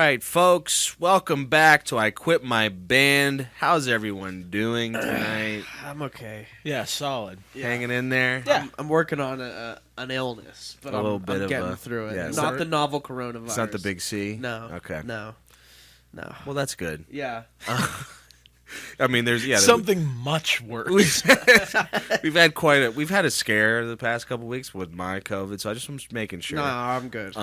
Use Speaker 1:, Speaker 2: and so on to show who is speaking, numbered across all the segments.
Speaker 1: right, folks, welcome back to I Quit My Band. How's everyone doing tonight?
Speaker 2: I'm okay.
Speaker 3: Yeah, solid.
Speaker 1: Hanging in there?
Speaker 2: Yeah, I'm working on an illness, but I'm getting through it.
Speaker 1: yeah,
Speaker 2: Not the novel coronavirus.
Speaker 1: It's not the big C?
Speaker 2: No.
Speaker 1: Okay.
Speaker 2: No.
Speaker 1: Well, that's good.
Speaker 2: Yeah.
Speaker 1: I mean, there's
Speaker 3: something much worse.
Speaker 1: we've had a scare the past couple weeks with my COVID, so I just was making sure.
Speaker 2: No, I'm good.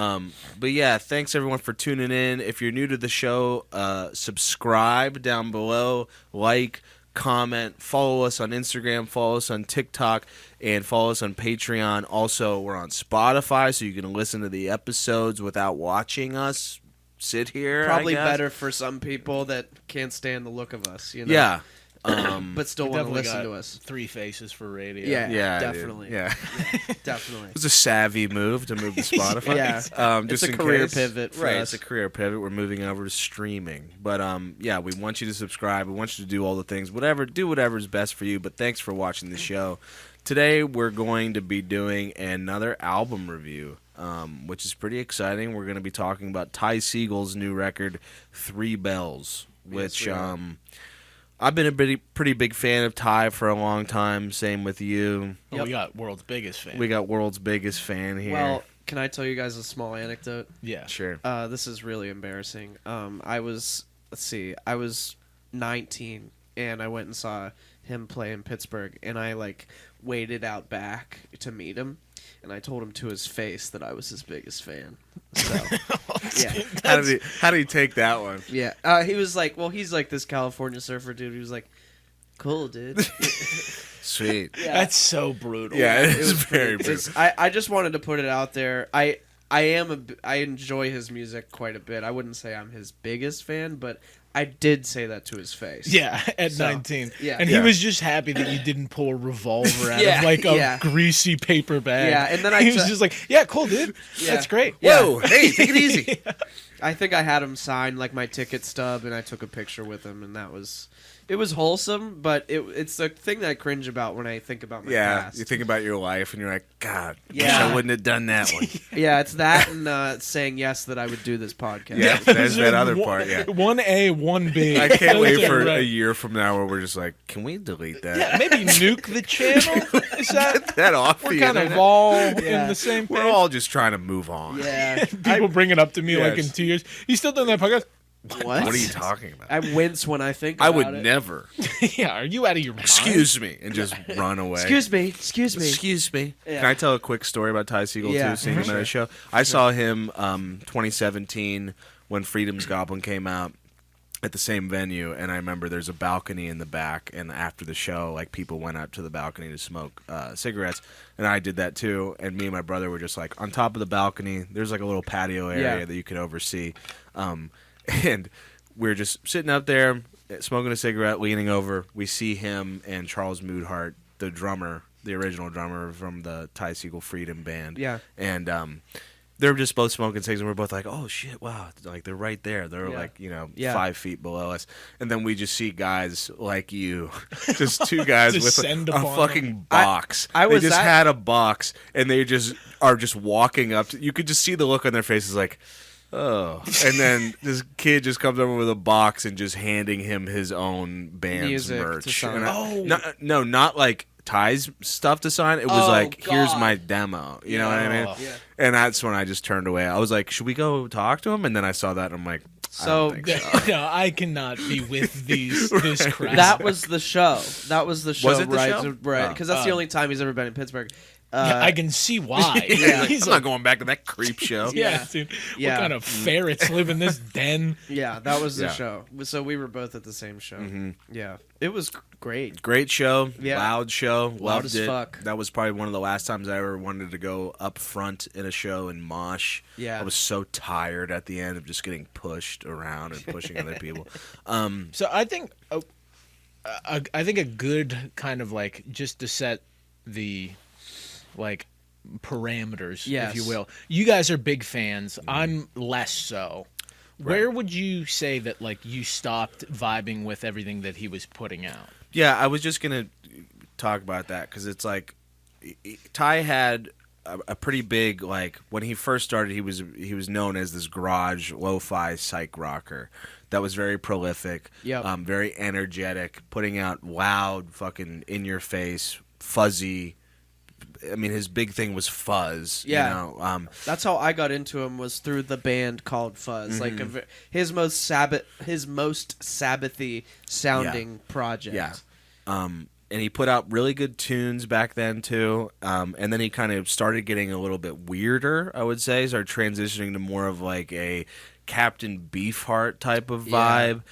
Speaker 1: But yeah, thanks everyone for tuning in. If you're new to the show, subscribe down below, like, comment, follow us on Instagram, follow us on TikTok, and follow us on Patreon. Also, we're on Spotify, so you can listen to the episodes without watching us sit here.
Speaker 2: Probably better for some people that can't stand the look of us, you know?
Speaker 1: Yeah.
Speaker 2: But still want to listen to us.
Speaker 3: 3 faces for radio.
Speaker 2: Yeah, definitely.
Speaker 1: Yeah.
Speaker 2: Definitely.
Speaker 1: It was a savvy move to move to Spotify.
Speaker 2: Yeah.
Speaker 1: Just
Speaker 2: it's a
Speaker 1: in
Speaker 2: career
Speaker 1: case.
Speaker 2: pivot for
Speaker 1: us.
Speaker 2: us.
Speaker 1: It's a career pivot. We're moving over to streaming. But yeah, we want you to subscribe. We want you to do all the things. Do whatever's best for you. But thanks for watching the show. Today we're going to be doing another album review, which is pretty exciting. We're going to be talking about Ty Segall's new record, 3 Bells, which I've been a pretty big fan of Ty for a long time. Same with you.
Speaker 3: Yep. We got world's biggest fan.
Speaker 1: We got world's biggest fan here.
Speaker 2: Well, can I tell you guys a small anecdote?
Speaker 3: Yeah.
Speaker 1: Sure.
Speaker 2: This is really embarrassing. I was 19, and I went and saw him play in Pittsburgh, and I waited out back to meet him, and I told him to his face that I was his biggest fan. So, yeah.
Speaker 1: How did he take that one?
Speaker 2: Yeah. He was like, well, he's like this California surfer dude. He was like, cool, dude.
Speaker 1: Sweet.
Speaker 2: Yeah.
Speaker 3: That's so brutal.
Speaker 1: Yeah, it was very brutal.
Speaker 2: I just wanted to put it out there. I enjoy his music quite a bit. I wouldn't say I'm his biggest fan, but I did say that to his face.
Speaker 3: Yeah, at 19.
Speaker 2: Yeah.
Speaker 3: And he was just happy that you didn't pull a revolver out
Speaker 2: Yeah,
Speaker 3: of a greasy paper bag.
Speaker 2: Yeah, and then
Speaker 3: he was just like, yeah, cool, dude.
Speaker 2: Yeah.
Speaker 3: That's great.
Speaker 2: Yeah.
Speaker 1: Whoa, hey, take it easy.
Speaker 2: I think I had him sign my ticket stub, and I took a picture with him, and it was wholesome, but it's the thing that I cringe about when I think about my past.
Speaker 1: You think about your life, and you're like, God,
Speaker 2: Yeah.
Speaker 1: wish I wouldn't have done that one.
Speaker 2: Yeah, it's that and saying yes that I would do this podcast.
Speaker 1: Yeah, there's that other part, yeah.
Speaker 3: 1A, 1B.
Speaker 1: I can't wait for
Speaker 3: Right.
Speaker 1: a year from now where we're just like, can we delete that?
Speaker 3: Yeah, maybe nuke the channel. Is that
Speaker 1: Get that off
Speaker 3: we're
Speaker 1: the
Speaker 3: kind
Speaker 1: internet.
Speaker 3: of all
Speaker 2: Yeah.
Speaker 3: in the same page?
Speaker 1: We're all just trying to move on.
Speaker 2: Yeah.
Speaker 3: People bring it up to me
Speaker 1: Yes.
Speaker 3: in 2 years. You still doing that podcast?
Speaker 2: What?
Speaker 1: What are you talking about?
Speaker 2: I wince when I think
Speaker 1: I
Speaker 2: about
Speaker 1: would
Speaker 2: it.
Speaker 1: never.
Speaker 3: Yeah, are you out of your mind?
Speaker 1: Excuse me, and just run away.
Speaker 2: Excuse me.
Speaker 1: Excuse me.
Speaker 2: Yeah.
Speaker 1: Can I tell a quick story about Ty Segall
Speaker 2: Yeah,
Speaker 1: too? Seeing him at a show, I saw him 2017 when Freedom's Goblin came out at the same venue, and I remember there's a balcony in the back, and after the show, people went up to the balcony to smoke cigarettes, and I did that too. And me and my brother were just on top of the balcony. There's a little patio area that you could oversee, and we're just sitting up there smoking a cigarette, leaning over. We see him and Charles Moodhart, the drummer, the original drummer from the Ty Segall Freedom Band.
Speaker 2: Yeah.
Speaker 1: And they're just both smoking cigs, and we're both like, oh, shit, wow. They're right there. They're 5 feet below us. And then we just see guys like you, just 2 guys with
Speaker 3: Descend
Speaker 1: a
Speaker 3: upon
Speaker 1: fucking box.
Speaker 2: I
Speaker 1: they
Speaker 2: was
Speaker 1: just
Speaker 2: at-
Speaker 1: had a box, and they just are just walking up. You could just see the look on their faces oh. And then this kid just comes over with a box and just handing him his own band's
Speaker 2: Music to
Speaker 1: merch.
Speaker 2: sign.
Speaker 1: And not like Ty's stuff to sign. It was here's
Speaker 2: God.
Speaker 1: my demo. You know what I mean?
Speaker 2: Yeah.
Speaker 1: And that's when I just turned away. I was like, should we go talk to him? And then I saw that, and I'm like, I
Speaker 2: So
Speaker 1: don't think so.
Speaker 3: No, I cannot be with this crowd.
Speaker 2: That was the show.
Speaker 1: Was it the
Speaker 2: right?
Speaker 1: show?
Speaker 2: Right. Because that's the only time he's ever been in Pittsburgh.
Speaker 3: Yeah, I can see why.
Speaker 2: Yeah.
Speaker 3: He's
Speaker 1: I'm not going back to that creep show.
Speaker 3: yeah, dude.
Speaker 2: Yeah.
Speaker 3: What kind of ferrets live in this den?
Speaker 2: Yeah, that was the
Speaker 1: Yeah.
Speaker 2: show. So we were both at the same show.
Speaker 1: Mhm.
Speaker 2: Yeah. It was great.
Speaker 1: Great show.
Speaker 2: Yeah.
Speaker 1: Loud show. Loved
Speaker 2: as
Speaker 1: it.
Speaker 2: fuck.
Speaker 1: That was probably one of the last times I ever wanted to go up front in a show and mosh.
Speaker 2: Yeah.
Speaker 1: I was so tired at the end of just getting pushed around and pushing other people.
Speaker 3: So I think a good kind of just to set the parameters,
Speaker 2: Yes.
Speaker 3: if you will. You guys are big fans. I'm less so. Where would you say that you stopped vibing with everything that he was putting out?
Speaker 1: Yeah, I was just going to talk about that because it's Ty had a pretty big, like, when he first started, he was known as this garage lo-fi psych rocker that was very prolific, very energetic, putting out loud, fucking in-your-face, fuzzy. I mean, his big thing was fuzz.
Speaker 2: Yeah.
Speaker 1: You know?
Speaker 2: That's how I got into him, was through the band called Fuzz. Like his most Sabbathy sounding project.
Speaker 1: Yeah. And he put out really good tunes back then too. And then he kind of started getting a little bit weirder, I would say. Started transitioning to more of like a Captain Beefheart type of vibe.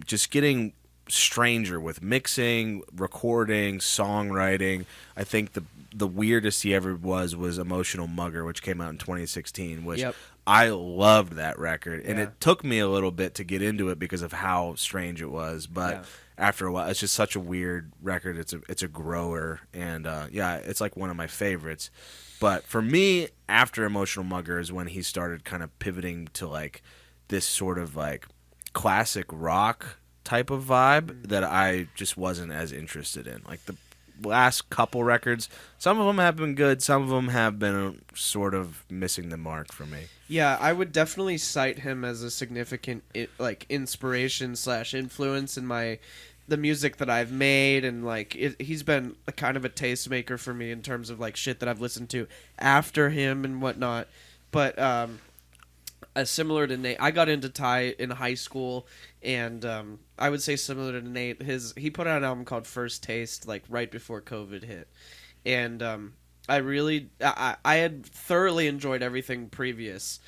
Speaker 1: Just getting stranger with mixing, recording, songwriting. I think the weirdest he ever was Emotional Mugger, which came out in 2016, which I loved that record. And it took me a little bit to get into it because of how strange it was. But after a while, it's just such a weird record. It's a grower. And it's like one of my favorites. But for me, after Emotional Mugger is when he started kind of pivoting to like this sort of like classic rock type of vibe that I just wasn't as interested in. Like the last couple records, some of them have been good, some of them have been sort of missing the mark for me.
Speaker 2: Yeah, I would definitely cite him as a significant like inspiration / influence in the music that I've made, and like he's been a kind of a tastemaker for me in terms of like shit that I've listened to after him and whatnot. But similar to Nate, I got into Ty in high school, and I would say similar to Nate, he put out an album called First Taste like right before COVID hit, and I had thoroughly enjoyed everything previous,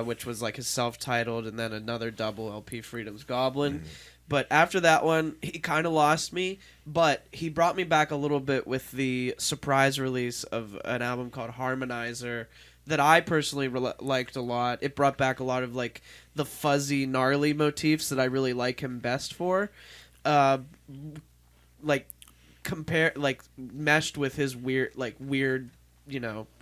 Speaker 2: which was like his self-titled and then another double LP, Freedom's Goblin. But after that one, he kind of lost me, but he brought me back a little bit with the surprise release of an album called Harmonizer that I personally liked a lot. It brought back a lot of like the fuzzy, gnarly motifs that I really like him best for. Meshed with his weird,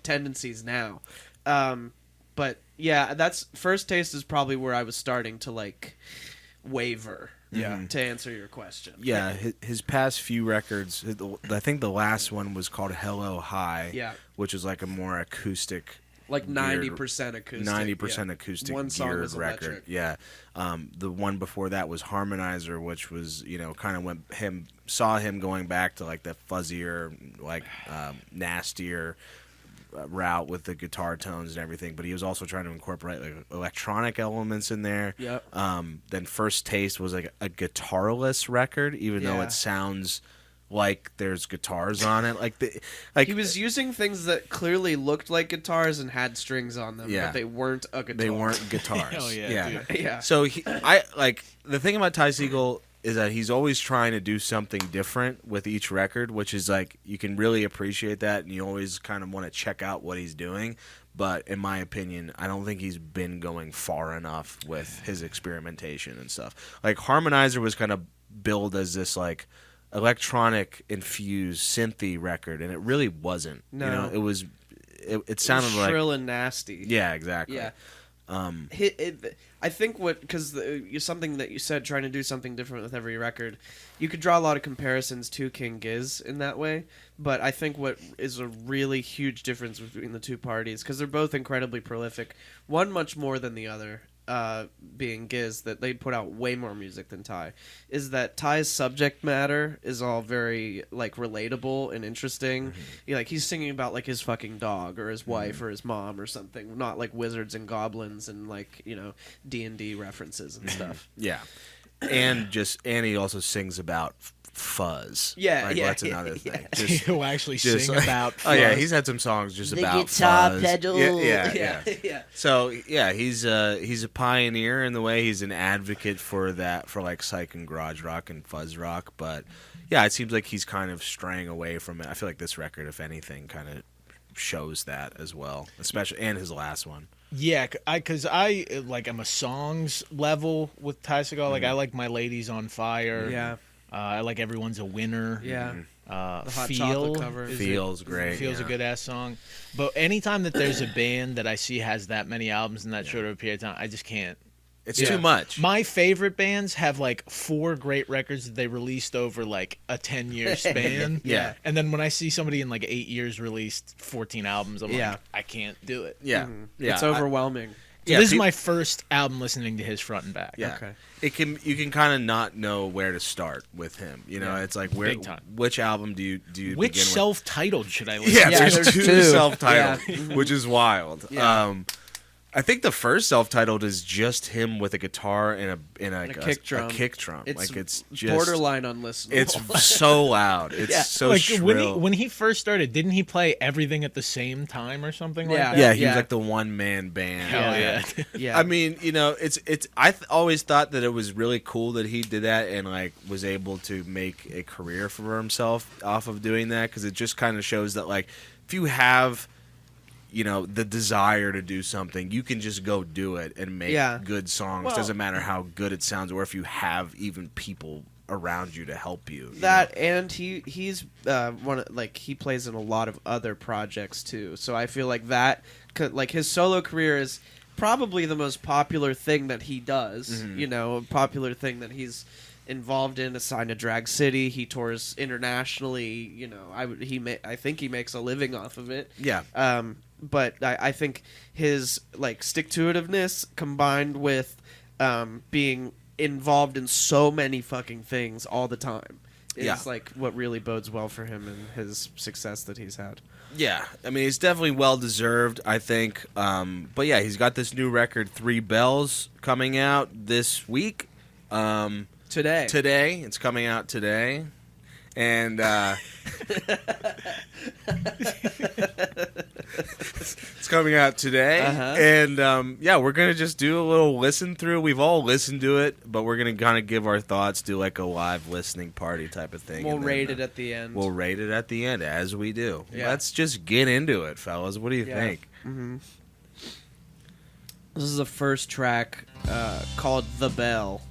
Speaker 2: tendencies now. But yeah, that's First Taste is probably where I was starting to like waver. Yeah, to answer your question.
Speaker 1: Yeah, his past few records, I think the last one was called Hello High, which is like a more acoustic,
Speaker 2: like 90% acoustic,
Speaker 1: 90% acoustic
Speaker 2: one song
Speaker 1: geared
Speaker 2: was
Speaker 1: record.
Speaker 2: Electric.
Speaker 1: Yeah, the one before that was Harmonizer, which was kind of saw him going back to like the fuzzier, like nastier route with the guitar tones and everything, but he was also trying to incorporate like electronic elements in there. Then First Taste was like a guitarless record, even though it sounds like there's guitars on it. Like
Speaker 2: he was using things that clearly looked like guitars and had strings on them, but they weren't a guitar.
Speaker 1: They weren't guitars.
Speaker 3: Hell yeah, dude.
Speaker 2: Yeah.
Speaker 1: So I like the thing about Ty Segall is that he's always trying to do something different with each record, which is like you can really appreciate that, and you always kind of want to check out what he's doing. But in my opinion, I don't think he's been going far enough with his experimentation and stuff. Like Harmonizer was kind of billed as this like electronic infused synthy record, and it really wasn't.
Speaker 2: No,
Speaker 1: it was. It sounded like
Speaker 2: shrill and nasty.
Speaker 1: Yeah, exactly.
Speaker 2: Yeah. I think because something that you said, trying to do something different with every record, you could draw a lot of comparisons to King Giz in that way, but I think what is a really huge difference between the two parties, because they're both incredibly prolific, one much more than the other, being Giz, that they put out way more music than Ty, is that Ty's subject matter is all very like relatable and interesting. He's singing about like his fucking dog or his wife or his mom or something, not like wizards and goblins and like D&D references and stuff.
Speaker 1: Yeah, and he also sings about fuzz. That's another thing.
Speaker 3: He'll actually sing about fuzz.
Speaker 1: Oh yeah, he's had some songs just
Speaker 4: the
Speaker 1: about
Speaker 4: guitar
Speaker 1: fuzz.
Speaker 4: pedal.
Speaker 2: Yeah.
Speaker 1: So yeah, he's a pioneer in the way. He's an advocate for that, for like psych and garage rock and fuzz rock. But yeah, it seems like he's kind of straying away from it. I feel like this record, if anything, kind of shows that as well, especially and his last one.
Speaker 3: Yeah, because I I'm a songs level with Ty Segall. Like I like My Lady's on Fire.
Speaker 2: Yeah.
Speaker 3: I like Everyone's a Winner.
Speaker 2: Yeah. The Hot
Speaker 3: Feel
Speaker 2: Chocolate cover.
Speaker 1: Feels great.
Speaker 3: Feels a good ass song. But anytime that there's a band that I see has that many albums in that short of a period of time, I just can't.
Speaker 1: It's too much.
Speaker 3: My favorite bands have like 4 great records that they released over like a 10-year span.
Speaker 1: Yeah.
Speaker 3: And then when I see somebody in like 8 years released 14 albums, I'm
Speaker 2: Yeah.
Speaker 3: like, I can't do it.
Speaker 1: Yeah. Yeah.
Speaker 2: It's overwhelming.
Speaker 3: So this is my first album listening to his front and back.
Speaker 1: Yeah.
Speaker 2: Okay.
Speaker 1: You can kind of not know where to start with him. You know, it's like
Speaker 3: Big time.
Speaker 1: which album do you
Speaker 3: Which
Speaker 1: begin
Speaker 3: self-titled should I listen
Speaker 1: with?
Speaker 3: to?
Speaker 1: Yeah,
Speaker 2: Yeah,
Speaker 1: there's
Speaker 2: there's
Speaker 1: 2
Speaker 2: two.
Speaker 1: self-titled, which is wild.
Speaker 2: Yeah.
Speaker 1: I think the first self-titled is just him with a guitar and a
Speaker 2: kick drum.
Speaker 1: A kick drum.
Speaker 2: It's,
Speaker 1: like it's just
Speaker 2: borderline unlistenable.
Speaker 1: It's so loud. It's so
Speaker 3: Like
Speaker 1: shrill.
Speaker 3: when he first started, didn't he play everything at the same time or something like
Speaker 2: Yeah.
Speaker 3: that?
Speaker 1: yeah, he
Speaker 2: Yeah.
Speaker 1: was like the one-man band.
Speaker 3: Hell yeah.
Speaker 2: yeah.
Speaker 1: I mean, you know, I always thought that it was really cool that he did that and like was able to make a career for himself off of doing that, because it just kind of shows that like if you have, you know, the desire to do something, you can just go do it and make good songs.
Speaker 2: Well-
Speaker 1: Doesn't matter how good it sounds or if you have even people around you to help you.
Speaker 2: that and he's one of, like he plays in a lot of other projects too. So I feel like that like his solo career is probably the most popular thing that he does. You know, a popular thing that he's involved in. Assigned to Drag City, he tours internationally. You know, I think he makes a living off of it.
Speaker 1: Yeah.
Speaker 2: But I think his like stick-to-itiveness combined with being involved in so many fucking things all the time is like what really bodes well for him and his success that he's had.
Speaker 1: Yeah, I mean, it's definitely well deserved, I think. But yeah, he's got this new record, 3 Bells, coming out this week.
Speaker 2: Today,
Speaker 1: It's coming out today, and it's coming out today. And yeah, we're gonna just do a little listen through. We've all listened to it, but we're gonna kind of give our thoughts, do like a live listening party type of thing.
Speaker 2: we'll
Speaker 1: and
Speaker 2: rate
Speaker 1: then,
Speaker 2: it at the end.
Speaker 1: We'll rate it at the end, as we do.
Speaker 2: Yeah.
Speaker 1: Let's just get into it, fellas. What do you think?
Speaker 2: This is the first track called "The Bell."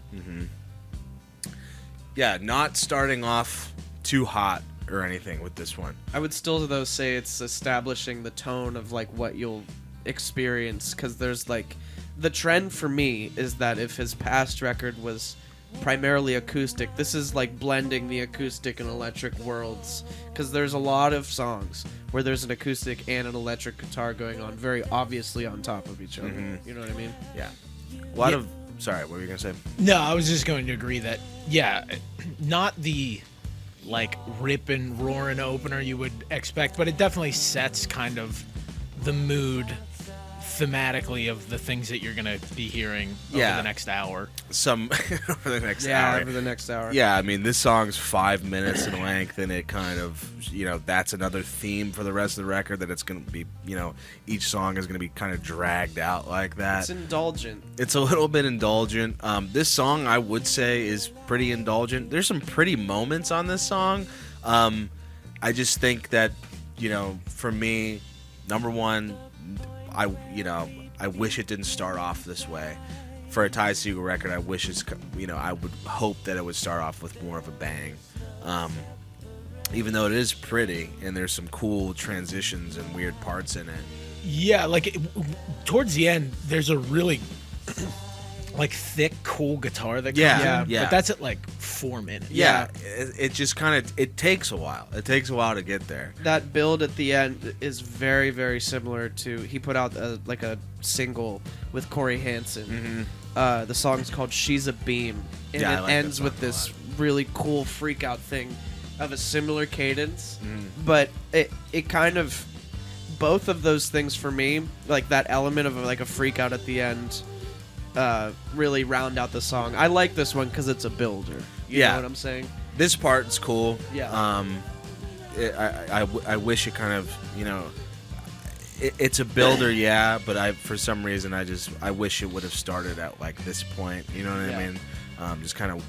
Speaker 1: Yeah, not starting off too hot or anything with this one.
Speaker 2: I would still though say it's establishing the tone of like what you'll experience, because there's like the trend for me is that if his past record was primarily acoustic, this is like blending the acoustic and electric worlds, because there's a lot of songs where there's an acoustic and an electric guitar going on very obviously on top of each other. You know what I mean?
Speaker 1: Yeah. A lot of... Sorry, what were you going to say?
Speaker 3: No, I was just going to agree that, yeah, not the, like, ripping, roaring opener you would expect, but it definitely sets kind of the mood thematically of the things that you're going to be hearing over the next hour.
Speaker 1: For the next hour.
Speaker 2: Over the next hour.
Speaker 1: Yeah, I mean, this song's 5 minutes in length, and it kind of, you know, that's another theme for the rest of the record, that it's going to be, you know, each song is going to be kind of dragged out like that.
Speaker 2: It's indulgent.
Speaker 1: It's a little bit indulgent. This song, I would say, is pretty indulgent. There's some pretty moments on this song. I just think that, you know, for me, number one, I wish it didn't start off this way. For a Ty Segall record, I wish it's, you know, I would hope that it would start off with more of a bang. Even though it is pretty and there's some cool transitions and weird parts in it.
Speaker 3: Yeah, like towards the end, there's a really like thick, cool guitar that comes in.
Speaker 1: Yeah.
Speaker 3: But that's at like 4 minutes.
Speaker 1: Yeah, it just kind of, it takes a while. It takes a while to get there.
Speaker 2: That build at the end is very, very similar to, he put out like a single with Corey Hansen. The song's called "She's a Beam," and
Speaker 1: Yeah, I
Speaker 2: it
Speaker 1: like
Speaker 2: ends
Speaker 1: that
Speaker 2: with
Speaker 1: song a
Speaker 2: this
Speaker 1: lot.
Speaker 2: really cool freak out thing of a similar cadence. But it kind of, both of those things for me, like that element of like a freak out at the end, really round out the song. I like this one because it's a builder. You know what I'm saying?
Speaker 1: This part's cool.
Speaker 2: Yeah.
Speaker 1: I wish it kind of, you know, it's a builder, yeah, but for some reason I wish it would have started at like this point. You know what I mean? Just kind of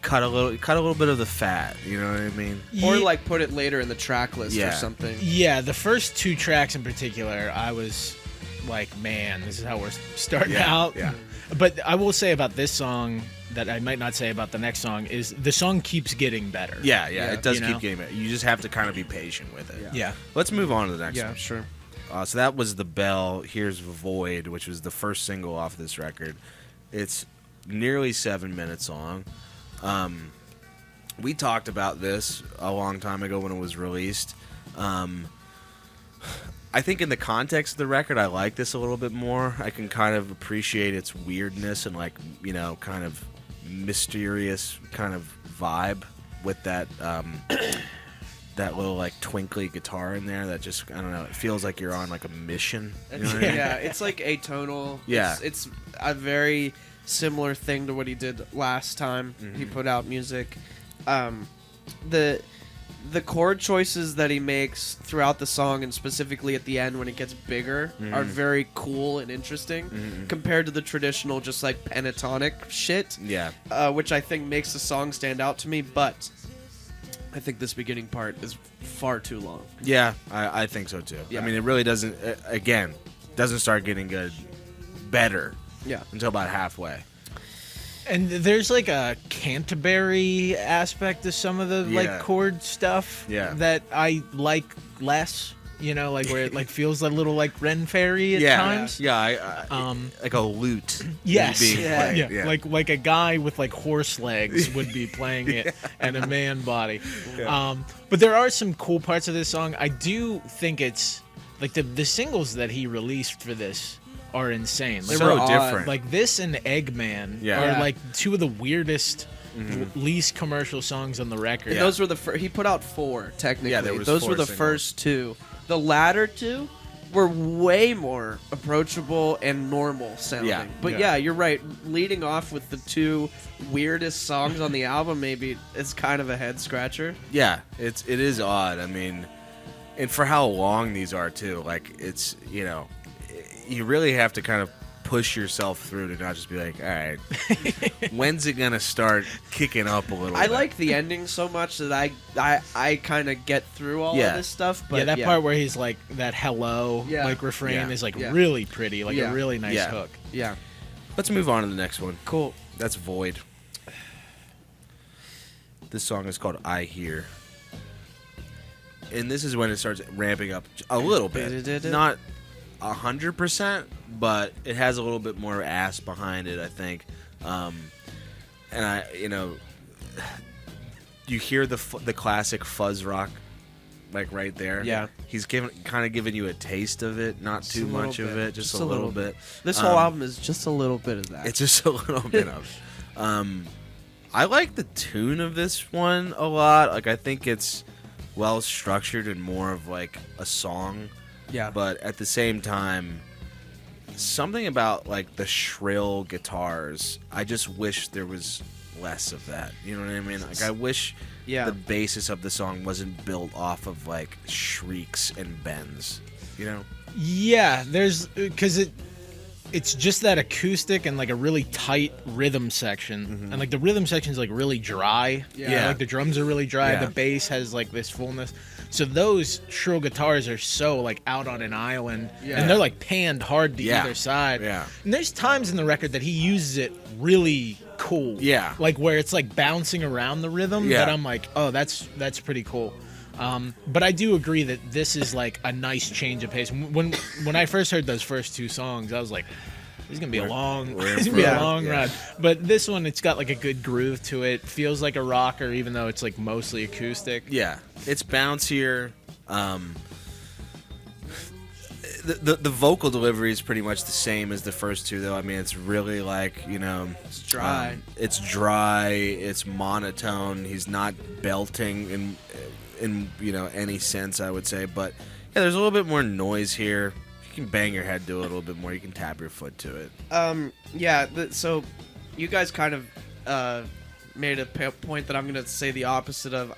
Speaker 1: cut a little bit of the fat. You know what I mean?
Speaker 2: Or like put it later in the track list or something.
Speaker 3: Yeah, the first 2 tracks in particular, I was like, man, this is how we're starting out.
Speaker 1: Yeah.
Speaker 3: But I will say about this song that I might not say about the next song is the song keeps getting better.
Speaker 1: Yeah, it does
Speaker 3: You
Speaker 1: keep
Speaker 3: know?
Speaker 1: getting better. You just have to kind of be patient with it.
Speaker 3: Yeah.
Speaker 1: Let's move on to the next one.
Speaker 2: Sure.
Speaker 1: So that was The Bell. Here's Void, which was the first single off this record. It's nearly 7 minutes long. We talked about this a long time ago when it was released. I think in the context of the record, I like this a little bit more. I can kind of appreciate its weirdness and, like, you know, kind of mysterious kind of vibe with that that little, like, twinkly guitar in there that just, I don't know, it feels like you're on, like, a mission. You know what I mean?
Speaker 2: Yeah, it's like atonal.
Speaker 1: Yeah.
Speaker 2: It's a very similar thing to what he did last time he put out music. The chord choices that he makes throughout the song, and specifically at the end when it gets bigger, are very cool and interesting compared to the traditional just like pentatonic shit.
Speaker 1: Yeah.
Speaker 2: Which I think makes the song stand out to me, but I think this beginning part is far too long.
Speaker 1: Yeah, I think so too.
Speaker 2: Yeah.
Speaker 1: I mean, it really doesn't, again, doesn't start getting better
Speaker 2: Yeah.
Speaker 1: until about halfway.
Speaker 3: And there's like a Canterbury aspect to some of the
Speaker 1: Yeah.
Speaker 3: like chord stuff
Speaker 1: Yeah.
Speaker 3: that I like less. You know, like where it like feels a little like Ren Fairy at
Speaker 1: Yeah,
Speaker 3: times.
Speaker 1: yeah, like a lute.
Speaker 3: Yes,
Speaker 1: being played,
Speaker 3: yeah. Like a guy with like horse legs would be playing it, and a man body.
Speaker 1: Yeah.
Speaker 3: But there are some cool parts of this song. I do think it's like the singles that he released for this are insane. Like,
Speaker 1: so
Speaker 2: were odd.
Speaker 1: different.
Speaker 3: like this and Eggman
Speaker 1: Yeah.
Speaker 3: are like two of the weirdest, least commercial songs on the record.
Speaker 2: And those were the he put out 4 technically.
Speaker 1: Yeah, there was
Speaker 2: those
Speaker 1: 4
Speaker 2: were the
Speaker 1: singles.
Speaker 2: first 2. The latter 2 were way more approachable and normal sounding.
Speaker 1: Yeah.
Speaker 2: But yeah, you're right. Leading off with the 2 weirdest songs on the album maybe is kind of a head scratcher.
Speaker 1: Yeah, it is odd. I mean, and for how long these are too. Like, it's, you know, you really have to kind of push yourself through to not just be like, all right, when's it gonna start kicking up a little
Speaker 2: I
Speaker 1: bit?
Speaker 2: like the ending so much that I kind of get through all
Speaker 1: Yeah.
Speaker 2: of this stuff. But
Speaker 3: yeah, that part where he's like that hello
Speaker 2: Yeah.
Speaker 3: like refrain
Speaker 1: Yeah.
Speaker 3: is like
Speaker 2: Yeah.
Speaker 3: really pretty, like
Speaker 2: Yeah.
Speaker 3: a really nice
Speaker 1: Yeah.
Speaker 3: hook.
Speaker 2: Yeah.
Speaker 1: Let's move on to the next one.
Speaker 2: Cool.
Speaker 1: That's Void. This song is called I Hear. And this is when it starts ramping up a little bit. Not 100%, but it has a little bit more ass behind it, I think. And I, you know, you hear the classic fuzz rock, like right there.
Speaker 2: Yeah.
Speaker 1: He's kind of giving you a taste of it, not too
Speaker 2: a little
Speaker 1: much of
Speaker 2: bit.
Speaker 1: it, just a little bit.
Speaker 2: This whole album is just a little bit of that.
Speaker 1: It's just a little bit of it. I like the tune of this one a lot. Like, I think it's well structured and more of like a song.
Speaker 2: yeah.
Speaker 1: But at the same time, something about like the shrill guitars, I just wish there was less of that. You know what I mean? Like, I wish
Speaker 2: Yeah.
Speaker 1: the basis of the song wasn't built off of like shrieks and bends. You know?
Speaker 3: Yeah, there's because it's just that acoustic and like a really tight rhythm section, and like the rhythm section is like really dry.
Speaker 2: Yeah.
Speaker 3: Like the drums are really dry.
Speaker 1: Yeah.
Speaker 3: The bass has like this fullness. So those shrill guitars are so like out on an island,
Speaker 2: Yeah.
Speaker 3: and they're like panned hard to
Speaker 1: Yeah.
Speaker 3: either side.
Speaker 1: Yeah.
Speaker 3: And there's times in the record that he uses it really cool.
Speaker 1: Yeah.
Speaker 3: Like where it's like bouncing around the rhythm.
Speaker 1: Yeah.
Speaker 3: That I'm like, oh, that's pretty cool. But I do agree that this is like a nice change of pace. When I first heard those first 2 songs, I was like, "This is gonna be a long,
Speaker 1: we're in
Speaker 3: it's gonna be
Speaker 1: for
Speaker 3: a
Speaker 1: it."
Speaker 3: long
Speaker 1: Yeah.
Speaker 3: ride." But this one, it's got like a good groove to it. Feels like a rocker, even though it's like mostly acoustic.
Speaker 1: Yeah, it's bouncier. The vocal delivery is pretty much the same as the first 2, though. I mean, it's really like, you know,
Speaker 2: It's dry.
Speaker 1: it's dry. It's monotone. He's not belting in you know, any sense, I would say. But yeah, there's a little bit more noise here. You can bang your head to it a little bit more. You can tap your foot to it.
Speaker 2: Yeah. So you guys kind of made a point that I'm gonna say the opposite of.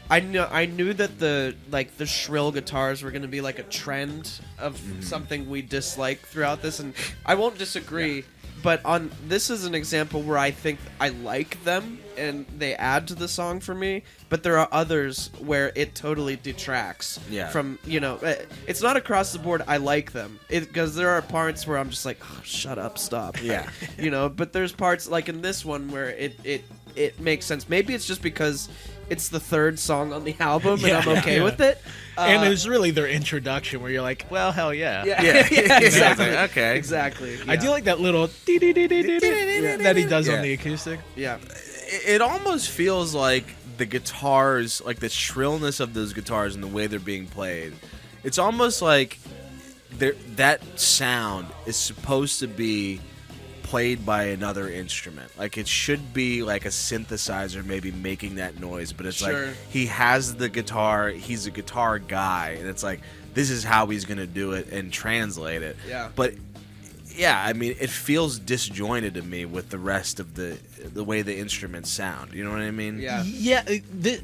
Speaker 2: I knew that the shrill guitars were gonna be like a trend of something we dislike throughout this, and I won't disagree. But this is an example where I think I like them and they add to the song for me. But there are others where it totally detracts from, you know, it's not across the board. I like them because there are parts where I'm just like, oh, shut up, stop.
Speaker 1: Yeah.
Speaker 2: You know, but there's parts like in this one where it makes sense. Maybe it's just because it's the third song on the album, and
Speaker 3: Yeah,
Speaker 2: I'm okay
Speaker 3: yeah.
Speaker 2: with it.
Speaker 3: And it was really their introduction where you're like, well, hell yeah.
Speaker 2: Yeah,
Speaker 1: Yeah.
Speaker 2: exactly.
Speaker 1: Like, okay.
Speaker 2: Exactly.
Speaker 3: I do like that little that he does
Speaker 1: Yeah.
Speaker 3: on the acoustic.
Speaker 2: Yeah.
Speaker 1: It almost feels like the guitars, like the shrillness of those guitars and the way they're being played. It's almost like that sound is supposed to be played by another instrument. Like it should be like a synthesizer maybe making that noise, but it's
Speaker 2: Sure.
Speaker 1: like he has the guitar, he's a guitar guy, and it's like this is how he's going to do it and translate it.
Speaker 2: Yeah.
Speaker 1: But yeah, I mean, it feels disjointed to me with the rest of the way the instruments sound. You know what I mean?
Speaker 2: Yeah.
Speaker 3: Yeah, it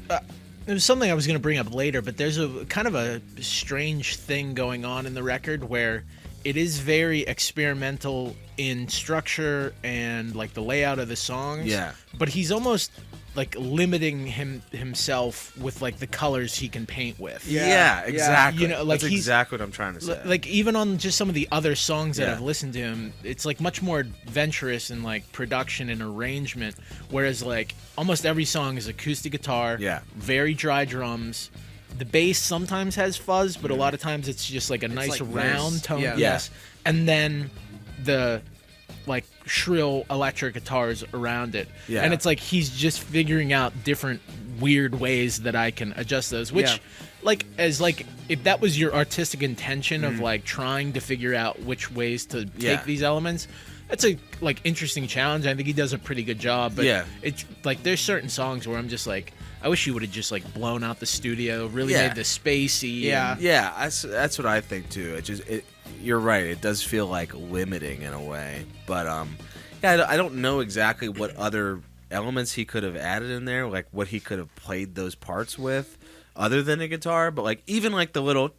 Speaker 3: was something I was going to bring up later, but there's a kind of a strange thing going on in the record where it is very experimental in structure and like the layout of the songs.
Speaker 1: Yeah.
Speaker 3: But he's almost like limiting himself with like the colors he can paint with.
Speaker 1: Yeah, exactly.
Speaker 3: You know, like
Speaker 1: that's
Speaker 3: he's-
Speaker 1: exactly what I'm trying to say.
Speaker 3: Like even on just some of the other songs that
Speaker 1: Yeah.
Speaker 3: I've listened to him, it's like much more adventurous in like production and arrangement. Whereas like almost every song is acoustic guitar,
Speaker 1: Yeah.
Speaker 3: very dry drums. The bass sometimes has fuzz, but a lot of times it's just like a nice
Speaker 2: like
Speaker 3: round
Speaker 2: this.
Speaker 3: tone.
Speaker 2: Yeah.
Speaker 3: Yes, and then the like shrill electric guitars around it.
Speaker 1: Yeah.
Speaker 3: And it's like he's just figuring out different weird ways that I can adjust those, which
Speaker 2: Yeah.
Speaker 3: like as like if that was your artistic intention
Speaker 1: Mm-hmm.
Speaker 3: of like trying to figure out which ways to take
Speaker 1: Yeah.
Speaker 3: these elements, that's a like interesting challenge. I think he does a pretty good job, but
Speaker 1: Yeah.
Speaker 3: it's like there's certain songs where I'm just like, I wish you would have just like blown out the studio, really
Speaker 1: Yeah.
Speaker 3: made this spacey.
Speaker 2: Yeah.
Speaker 3: and-
Speaker 1: Yeah, that's what I think too. You're right. It does feel like limiting in a way, but yeah, I don't know exactly what other elements he could have added in there, like what he could have played those parts with, other than a guitar. But like even like the little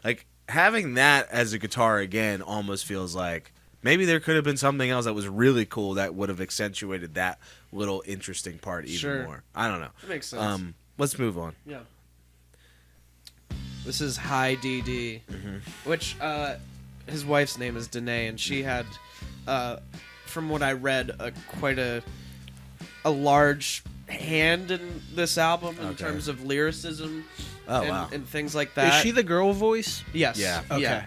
Speaker 1: like having that as a guitar again almost feels like maybe there could have been something else that was really cool that would have accentuated that little interesting part even
Speaker 2: Sure.
Speaker 1: more. I don't know.
Speaker 2: That makes sense.
Speaker 1: Let's move on.
Speaker 2: Yeah. This is Hi Dee Dee, which his wife's name is Denee, and she had, from what I read, quite a large hand in this album in
Speaker 1: Okay.
Speaker 2: terms of lyricism
Speaker 1: Oh,
Speaker 2: and,
Speaker 1: wow.
Speaker 2: and things like that.
Speaker 3: Is she the girl voice?
Speaker 2: Yes.
Speaker 1: Yeah.
Speaker 3: Okay.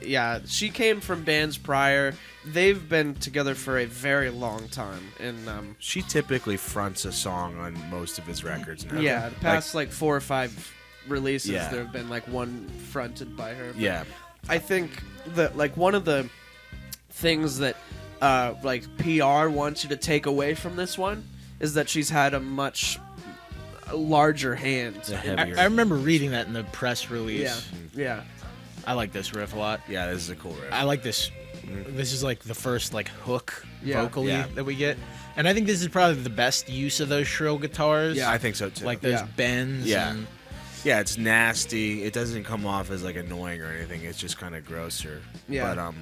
Speaker 2: Yeah. She came from bands prior. They've been together for a very long time, and
Speaker 1: She typically fronts a song on most of his records now.
Speaker 2: yeah, the past like 4 or 5 releases,
Speaker 1: Yeah.
Speaker 2: there have been like one fronted by her. But
Speaker 1: Yeah.
Speaker 2: I think that like one of the things that like PR wants you to take away from this one is that she's had a much larger hand.
Speaker 1: It's a
Speaker 3: I,
Speaker 1: heavier.
Speaker 3: I remember reading that in the press release.
Speaker 2: Yeah. Yeah.
Speaker 3: I like this riff a lot.
Speaker 1: Yeah, this is a cool riff.
Speaker 3: I like this. This is like the first like hook
Speaker 2: Yeah.
Speaker 3: vocally
Speaker 1: Yeah.
Speaker 3: that we get, and I think this is probably the best use of those shrill guitars.
Speaker 2: Yeah.
Speaker 1: I think so too.
Speaker 3: like those
Speaker 2: Yeah.
Speaker 3: bends.
Speaker 1: Yeah.
Speaker 3: and-
Speaker 1: yeah, it's nasty. It doesn't come off as like annoying or anything. It's just kind of grosser.
Speaker 2: Yeah.
Speaker 1: But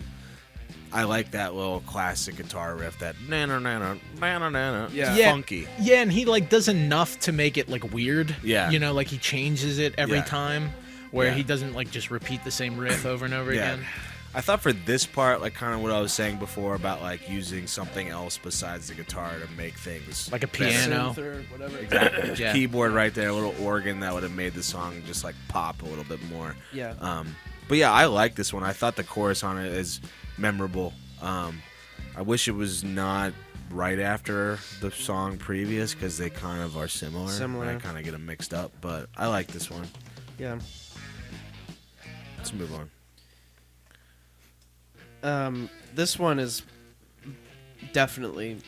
Speaker 1: I like that little classic guitar riff. That nana nana nana nana.
Speaker 2: Yeah.
Speaker 1: It's
Speaker 3: Yeah.
Speaker 1: funky.
Speaker 3: Yeah, and he like does enough to make it like weird.
Speaker 1: Yeah.
Speaker 3: You know, like he changes it every
Speaker 1: Yeah.
Speaker 3: time, where
Speaker 1: Yeah.
Speaker 3: he doesn't like just repeat the same riff over and over
Speaker 1: Yeah.
Speaker 3: again.
Speaker 1: I thought for this part, like kind of what I was saying before about like using something else besides the guitar to make things
Speaker 3: Like a
Speaker 1: better.
Speaker 3: piano.
Speaker 2: Synth or whatever.
Speaker 1: Exactly.
Speaker 3: Yeah.
Speaker 1: Keyboard right there, a little organ that would have made the song just like pop a little bit more.
Speaker 2: Yeah.
Speaker 1: But yeah, I like this one. I thought the chorus on it is memorable. I wish it was not right after the song previous because they kind of are similar.
Speaker 2: Similar.
Speaker 1: I kind of get them mixed up, but I like this one.
Speaker 2: Yeah.
Speaker 1: Let's move on.
Speaker 2: This one is definitely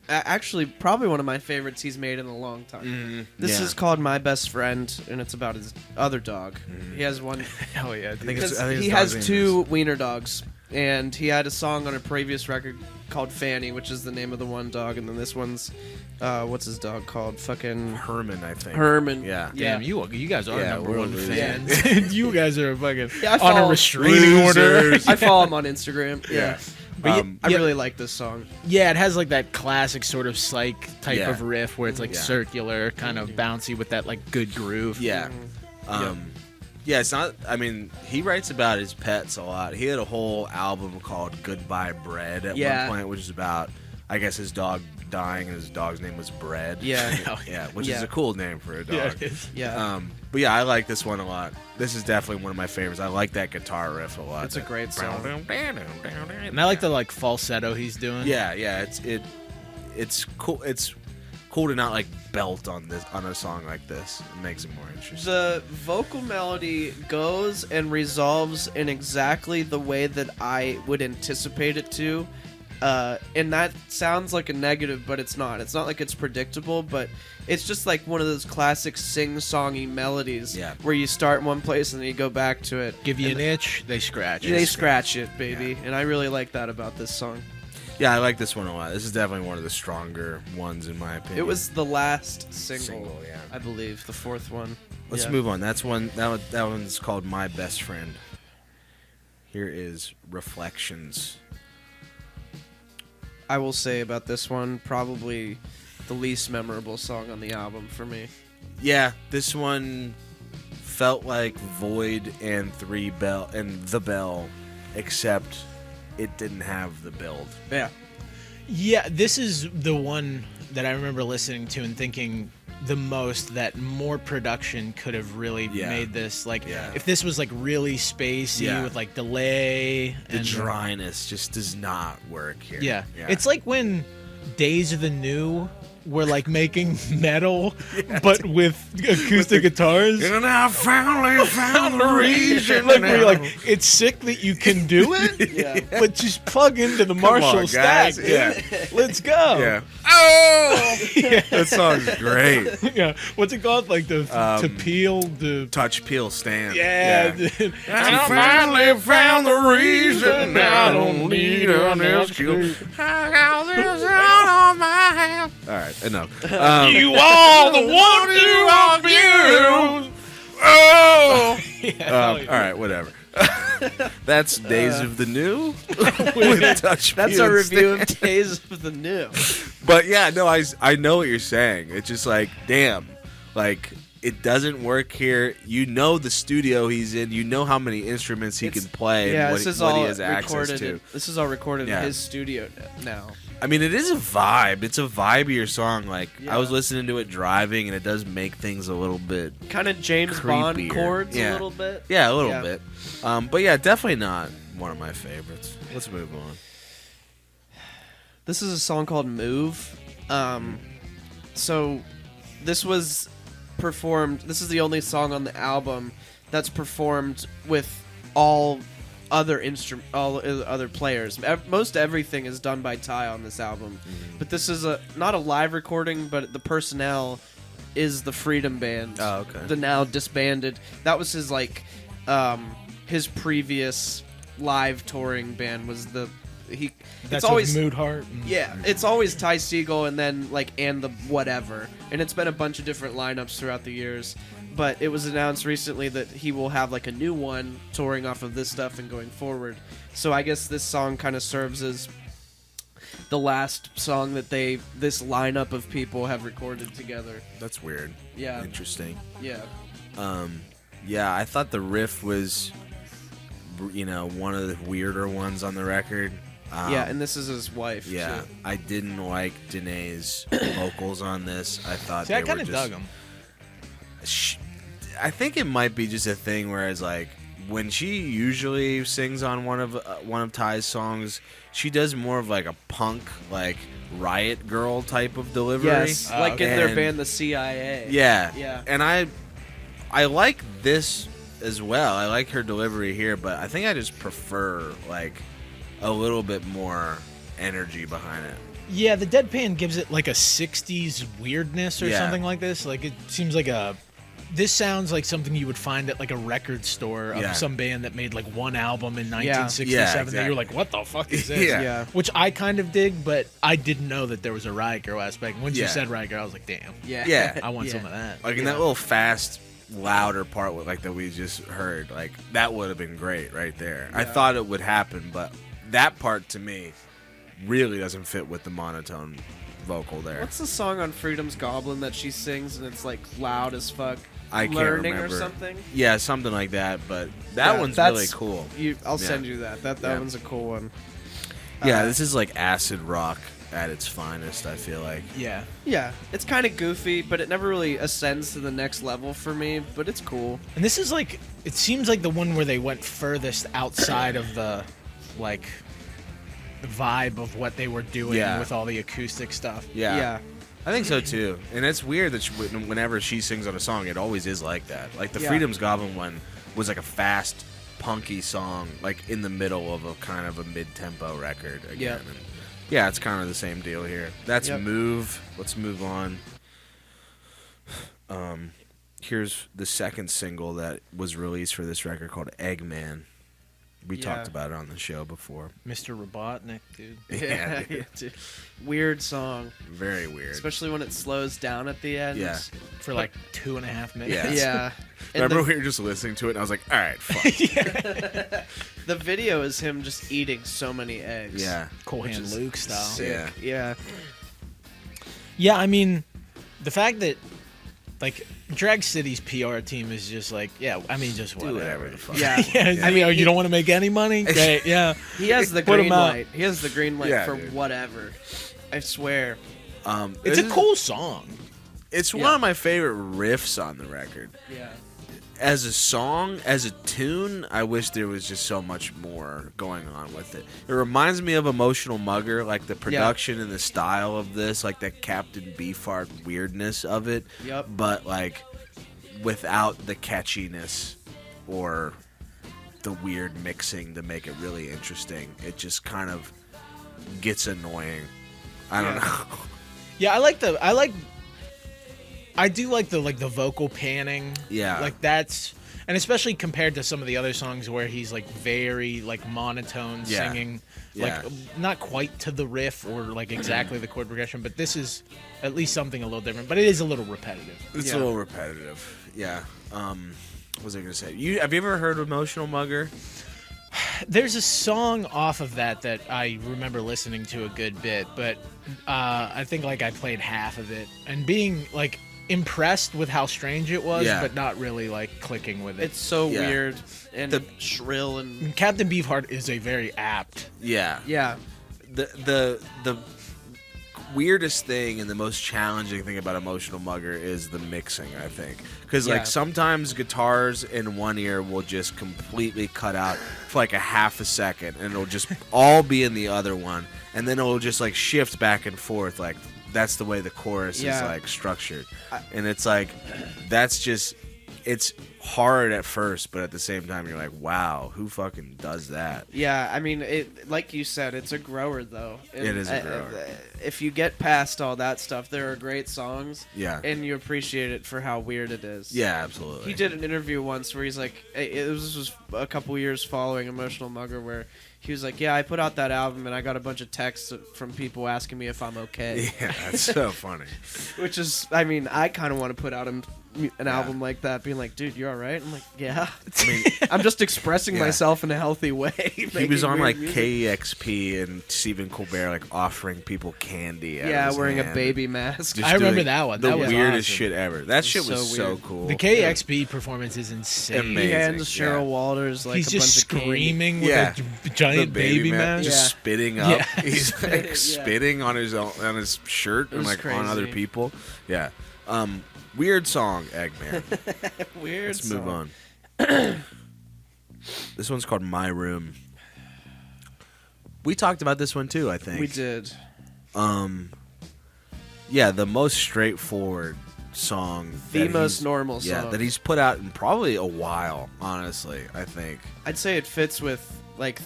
Speaker 2: actually probably one of my favorites he's made in a long time. This
Speaker 1: Yeah.
Speaker 2: is called My Best Friend, and it's about his other dog. He has one
Speaker 3: Hell yeah.
Speaker 1: think
Speaker 2: because
Speaker 1: it's- I think
Speaker 2: he
Speaker 1: his dog's
Speaker 2: has
Speaker 1: name
Speaker 2: two wiener dogs, and he had a song on a previous record called Fanny, which is the name of the one dog, and then this one's what's his dog called? Fucking
Speaker 1: Herman, I think.
Speaker 2: Herman.
Speaker 1: Yeah.
Speaker 3: Damn, you guys are
Speaker 1: Yeah,
Speaker 3: number
Speaker 1: we're
Speaker 3: one
Speaker 1: losers.
Speaker 3: fans. You guys are fucking
Speaker 2: Yeah, I
Speaker 3: on a
Speaker 2: follow-
Speaker 3: restraining order.
Speaker 1: Losers.
Speaker 2: I follow him on Instagram.
Speaker 1: Yeah.
Speaker 3: But
Speaker 2: I
Speaker 3: yeah,
Speaker 2: really like this song.
Speaker 3: yeah, it has like that classic sort of psych type
Speaker 1: Yeah.
Speaker 3: of riff where it's like
Speaker 1: Yeah.
Speaker 3: circular, kind of bouncy with that like good groove.
Speaker 1: Yeah. Yeah, it's not. I mean, he writes about his pets a lot. He had a whole album called "Goodbye Bread" at
Speaker 2: Yeah.
Speaker 1: one point, which is about, I guess, his dog dying, and his dog's name was Bread.
Speaker 2: Yeah.
Speaker 1: Yeah, which
Speaker 2: Yeah.
Speaker 1: is a cool name for a dog.
Speaker 3: Yeah, it is.
Speaker 2: Yeah.
Speaker 1: But yeah, I like this one a lot. This is definitely one of my favorites. I like that guitar riff a lot.
Speaker 2: It's a great song.
Speaker 3: And I like the like falsetto he's doing.
Speaker 1: Yeah, it's cool. It's cool to not like belt on a song like this. It makes it more interesting.
Speaker 2: The vocal melody goes and resolves in exactly the way that I would anticipate it to. And that sounds like a negative, but it's not. It's not like it's predictable, but it's just like one of those classic sing-songy melodies where you start in one place and then you go back to it.
Speaker 3: Give you an itch, they scratch it.
Speaker 2: They scratch it, baby. And I really like that about this song.
Speaker 1: Yeah, I like this one a lot. This is definitely one of the stronger ones in my opinion.
Speaker 2: It was the last single,
Speaker 1: Single, yeah.
Speaker 2: I believe, the fourth one.
Speaker 1: Let's
Speaker 2: Yeah.
Speaker 1: move on. That one's called My Best Friend. Here is Reflections.
Speaker 2: I will say about this one, probably the least memorable song on the album for me.
Speaker 1: Yeah, this one felt like Void and The Bell, except it didn't have the build.
Speaker 2: Yeah.
Speaker 3: Yeah, this is the one that I remember listening to and thinking the most that more production could have really made this. Like, if this was like really spacey with like delay.
Speaker 1: The
Speaker 3: and
Speaker 1: dryness just does not work here.
Speaker 3: Yeah. It's like when Days of the New were like making metal, but with acoustic guitars.
Speaker 1: And I finally found the reason.
Speaker 3: Like where you're like, it's sick that you can do it, but just plug into the Marshall
Speaker 1: on,
Speaker 3: stack.
Speaker 1: guys. Yeah.
Speaker 3: Let's go.
Speaker 1: Yeah. Oh! That song's great.
Speaker 3: Yeah. What's it called? Like the to peel the.
Speaker 1: Touch, peel, stand.
Speaker 3: Yeah. Dude.
Speaker 1: I finally found the reason. I don't need an excuse. I got this out of my hand. All right, enough.
Speaker 3: You are the one you abuse.
Speaker 1: Oh!
Speaker 3: Yeah,
Speaker 1: All right, whatever. That's Days of the New. With Touch,
Speaker 2: That's
Speaker 1: Peel,
Speaker 2: our
Speaker 1: and
Speaker 2: review
Speaker 1: Stand.
Speaker 2: of Days of the New.
Speaker 1: But yeah, no, I know what you're saying. It's just like, damn, like it doesn't work here. You know the studio he's in. You know how many instruments he can play.
Speaker 2: Yeah,
Speaker 1: and
Speaker 2: this is
Speaker 1: what
Speaker 2: all
Speaker 1: he has access
Speaker 2: recorded.
Speaker 1: to.
Speaker 2: This is all recorded
Speaker 1: Yeah.
Speaker 2: in his studio now.
Speaker 1: I mean, it is a vibe. It's a vibier song. Like
Speaker 2: Yeah.
Speaker 1: I was listening to it driving, and it does make things a little bit.
Speaker 2: Kind of James Bond
Speaker 1: Creepier.
Speaker 2: chords
Speaker 1: Yeah.
Speaker 2: a little bit.
Speaker 1: Yeah, a little bit. But yeah, definitely not one of my favorites. Let's move on.
Speaker 2: This is a song called Move. So this was performed. This is the only song on the album that's performed with all other players. Most everything is done by Ty on this album, but this is not a live recording, but the personnel is the Freedom Band.
Speaker 1: Oh, okay.
Speaker 2: The now disbanded. That was his his previous live touring band was the he.
Speaker 3: That's
Speaker 2: it's always
Speaker 3: with Mood Heart.
Speaker 2: yeah, it's always Ty Segall and then and the whatever. And it's been a bunch of different lineups throughout the years. But it was announced recently that he will have like a new one touring off of this stuff and going forward. So I guess this song kind of serves as the last song that this lineup of people have recorded together.
Speaker 1: That's weird.
Speaker 2: Yeah.
Speaker 1: Interesting.
Speaker 2: Yeah.
Speaker 1: Yeah, I thought the riff was, one of the weirder ones on the record.
Speaker 2: Yeah, and this is his wife.
Speaker 1: Yeah,
Speaker 2: too.
Speaker 1: I didn't like Denee's vocals on this. I thought
Speaker 3: See,
Speaker 1: they
Speaker 3: I kind
Speaker 1: were
Speaker 3: of
Speaker 1: just.
Speaker 3: dug them.
Speaker 1: I think it might be just a thing where it's like when she usually sings on one of Ty's songs, she does more of like a punk, like Riot Girl type of delivery.
Speaker 2: Yes, like in their
Speaker 1: And-
Speaker 2: band, the CIA.
Speaker 1: Yeah.
Speaker 2: Yeah.
Speaker 1: And I like this as well. I like her delivery here, but I think I just prefer like a little bit more energy behind it.
Speaker 3: Yeah, the deadpan gives it like a 60s weirdness or
Speaker 1: Yeah.
Speaker 3: something like this. Like it seems like this sounds like something you would find at like a record store of
Speaker 1: Yeah.
Speaker 3: some band that made like one album in 1967
Speaker 1: Yeah,
Speaker 3: that
Speaker 1: exactly.
Speaker 3: you're like, what the fuck is this?
Speaker 1: Yeah.
Speaker 2: Yeah.
Speaker 3: Which I kind of dig, but I didn't know that there was a Riot Girl aspect. Once you
Speaker 1: Yeah.
Speaker 3: said Riot Girl, I was like, damn,
Speaker 2: Yeah.
Speaker 1: Yeah.
Speaker 3: I want
Speaker 2: Yeah.
Speaker 3: some of that.
Speaker 1: Like in that little fast, louder part like that we just heard, like that would have been great right there. I thought it would happen, but that part to me really doesn't fit with the monotone vocal there.
Speaker 2: What's the song on Freedom's Goblin that she sings and it's like loud as fuck?
Speaker 1: I can't
Speaker 2: Learning
Speaker 1: remember.
Speaker 2: or something?
Speaker 1: Yeah, something like that, but that
Speaker 2: Yeah,
Speaker 1: one's
Speaker 2: that's-
Speaker 1: really cool.
Speaker 2: I'll
Speaker 1: Yeah.
Speaker 2: send you that. That
Speaker 1: Yeah.
Speaker 2: one's a cool one.
Speaker 1: Yeah, this is like acid rock, at its finest, I feel like.
Speaker 3: Yeah.
Speaker 2: Yeah, it's kind of goofy, but it never really ascends to the next level for me. But it's cool.
Speaker 3: And this is like, it seems like the one where they went furthest outside of the, like, vibe of what they were doing with all the acoustic stuff.
Speaker 2: Yeah.
Speaker 1: I think so too, and it's weird that whenever she sings on a song, it always is like that. Like the Freedom's Goblin one was like a fast, punky song, like in the middle of a kind of a mid-tempo record again.
Speaker 2: Yeah.
Speaker 1: And yeah, it's kind of the same deal here. That's Move. Let's move on. Here's the second single that was released for this record called Eggman. We talked about it on the show before.
Speaker 3: Mr. Robotnik, dude.
Speaker 1: Yeah,
Speaker 2: Dude. Weird song,
Speaker 1: very weird.
Speaker 2: especially when it slows down at the end.
Speaker 1: Yeah.
Speaker 3: For like 2.5 minutes.
Speaker 1: Yeah.
Speaker 2: Yeah. And
Speaker 1: Remember we were just listening to it, and I was like, all right, fuck.
Speaker 2: the video is him just eating so many eggs.
Speaker 1: Yeah.
Speaker 3: Cool
Speaker 2: Which
Speaker 3: Hand
Speaker 2: is
Speaker 3: Luke style.
Speaker 2: Sick. Yeah.
Speaker 3: Yeah, I mean, the fact that, like, Drag City's PR team is just like, just
Speaker 1: Do whatever the fuck.
Speaker 2: Yeah.
Speaker 3: I mean, you don't want to make any money? Great, yeah.
Speaker 2: He has the
Speaker 3: Put 'em
Speaker 2: green
Speaker 3: out.
Speaker 2: light. He has the green light
Speaker 1: Yeah,
Speaker 2: for
Speaker 1: dude.
Speaker 2: whatever. I swear.
Speaker 3: It's a cool song.
Speaker 1: It's one of my favorite riffs on the record.
Speaker 2: Yeah.
Speaker 1: As a song, as a tune, I wish there was just so much more going on with it. It reminds me of Emotional Mugger, like the production and the style of this, like that Captain Beefheart weirdness of it.
Speaker 2: Yep.
Speaker 1: But like without the catchiness or the weird mixing to make it really interesting. It just kind of gets annoying. I don't know.
Speaker 3: Yeah, I do like the vocal panning.
Speaker 1: Yeah.
Speaker 3: Like that's, and especially compared to some of the other songs where he's like very like monotone singing, like not quite to the riff or like exactly the chord progression, but this is at least something a little different, but it is a little repetitive.
Speaker 1: It's a little repetitive. Yeah. What was I going to say? Have you ever heard Emotional Mugger?
Speaker 3: There's a song off of that I remember listening to a good bit, but I think like I played half of it and being like impressed with how strange it was, but not really like clicking with it.
Speaker 2: It's so weird and shrill and
Speaker 3: Captain Beefheart is a very apt.
Speaker 1: Yeah.
Speaker 2: yeah.
Speaker 1: The weirdest thing and the most challenging thing about Emotional Mugger is the mixing, I think. Because like sometimes guitars in one ear will just completely cut out for like a half a second and it'll just all be in the other one. And then it'll just like shift back and forth. Like that's the way the chorus is like structured. And it's like, that's just, it's hard at first, but at the same time you're like, wow, who fucking does that?
Speaker 2: Yeah, I mean, it like you said, it's a grower though. And
Speaker 1: It is a grower.
Speaker 2: If you get past all that stuff, there are great songs.
Speaker 1: Yeah.
Speaker 2: And you appreciate it for how weird it is.
Speaker 1: Yeah, absolutely.
Speaker 2: He did an interview once where he's like, this was a couple years following Emotional Mugger, where he was like, yeah, I put out that album and I got a bunch of texts from people asking me if I'm okay.
Speaker 1: Yeah, that's so funny.
Speaker 2: Which is, I mean, I kind of want to put out an album like that, being like, dude, you all right? I'm like, yeah.
Speaker 1: I mean,
Speaker 2: I'm just expressing myself in a healthy way.
Speaker 1: he was on like
Speaker 2: music.
Speaker 1: KEXP and Stephen Colbert like offering people candy. Out of his
Speaker 2: wearing a
Speaker 1: hand.
Speaker 2: baby mask.
Speaker 1: Just
Speaker 3: I remember
Speaker 1: doing
Speaker 3: that one.
Speaker 1: The
Speaker 3: That was
Speaker 1: weirdest
Speaker 3: awesome.
Speaker 1: shit ever. That shit was
Speaker 2: so
Speaker 1: so
Speaker 2: weird.
Speaker 1: cool.
Speaker 3: The KXP performance is insane.
Speaker 1: Amazing.
Speaker 2: He hands Cheryl
Speaker 1: yeah.
Speaker 2: Walters like
Speaker 3: He's
Speaker 2: a
Speaker 3: just
Speaker 2: bunch of candy.
Speaker 3: screaming with
Speaker 1: Yeah.
Speaker 3: a giant
Speaker 1: The
Speaker 3: baby mask.
Speaker 1: just
Speaker 2: Yeah.
Speaker 1: spitting up.
Speaker 3: Yeah.
Speaker 1: He's like spitting on his shirt and
Speaker 2: was
Speaker 1: like on other
Speaker 2: crazy.
Speaker 1: people. Yeah. Weird song, Eggman.
Speaker 2: Weird.
Speaker 1: Let's move
Speaker 2: song.
Speaker 1: on. This one's called My Room. We talked about this one too, I think.
Speaker 2: We did.
Speaker 1: Yeah, the most straightforward song.
Speaker 2: The
Speaker 1: that
Speaker 2: most
Speaker 1: he's-
Speaker 2: normal
Speaker 1: Yeah,
Speaker 2: song.
Speaker 1: that he's put out in probably a while, honestly, I think.
Speaker 2: I'd say it fits with like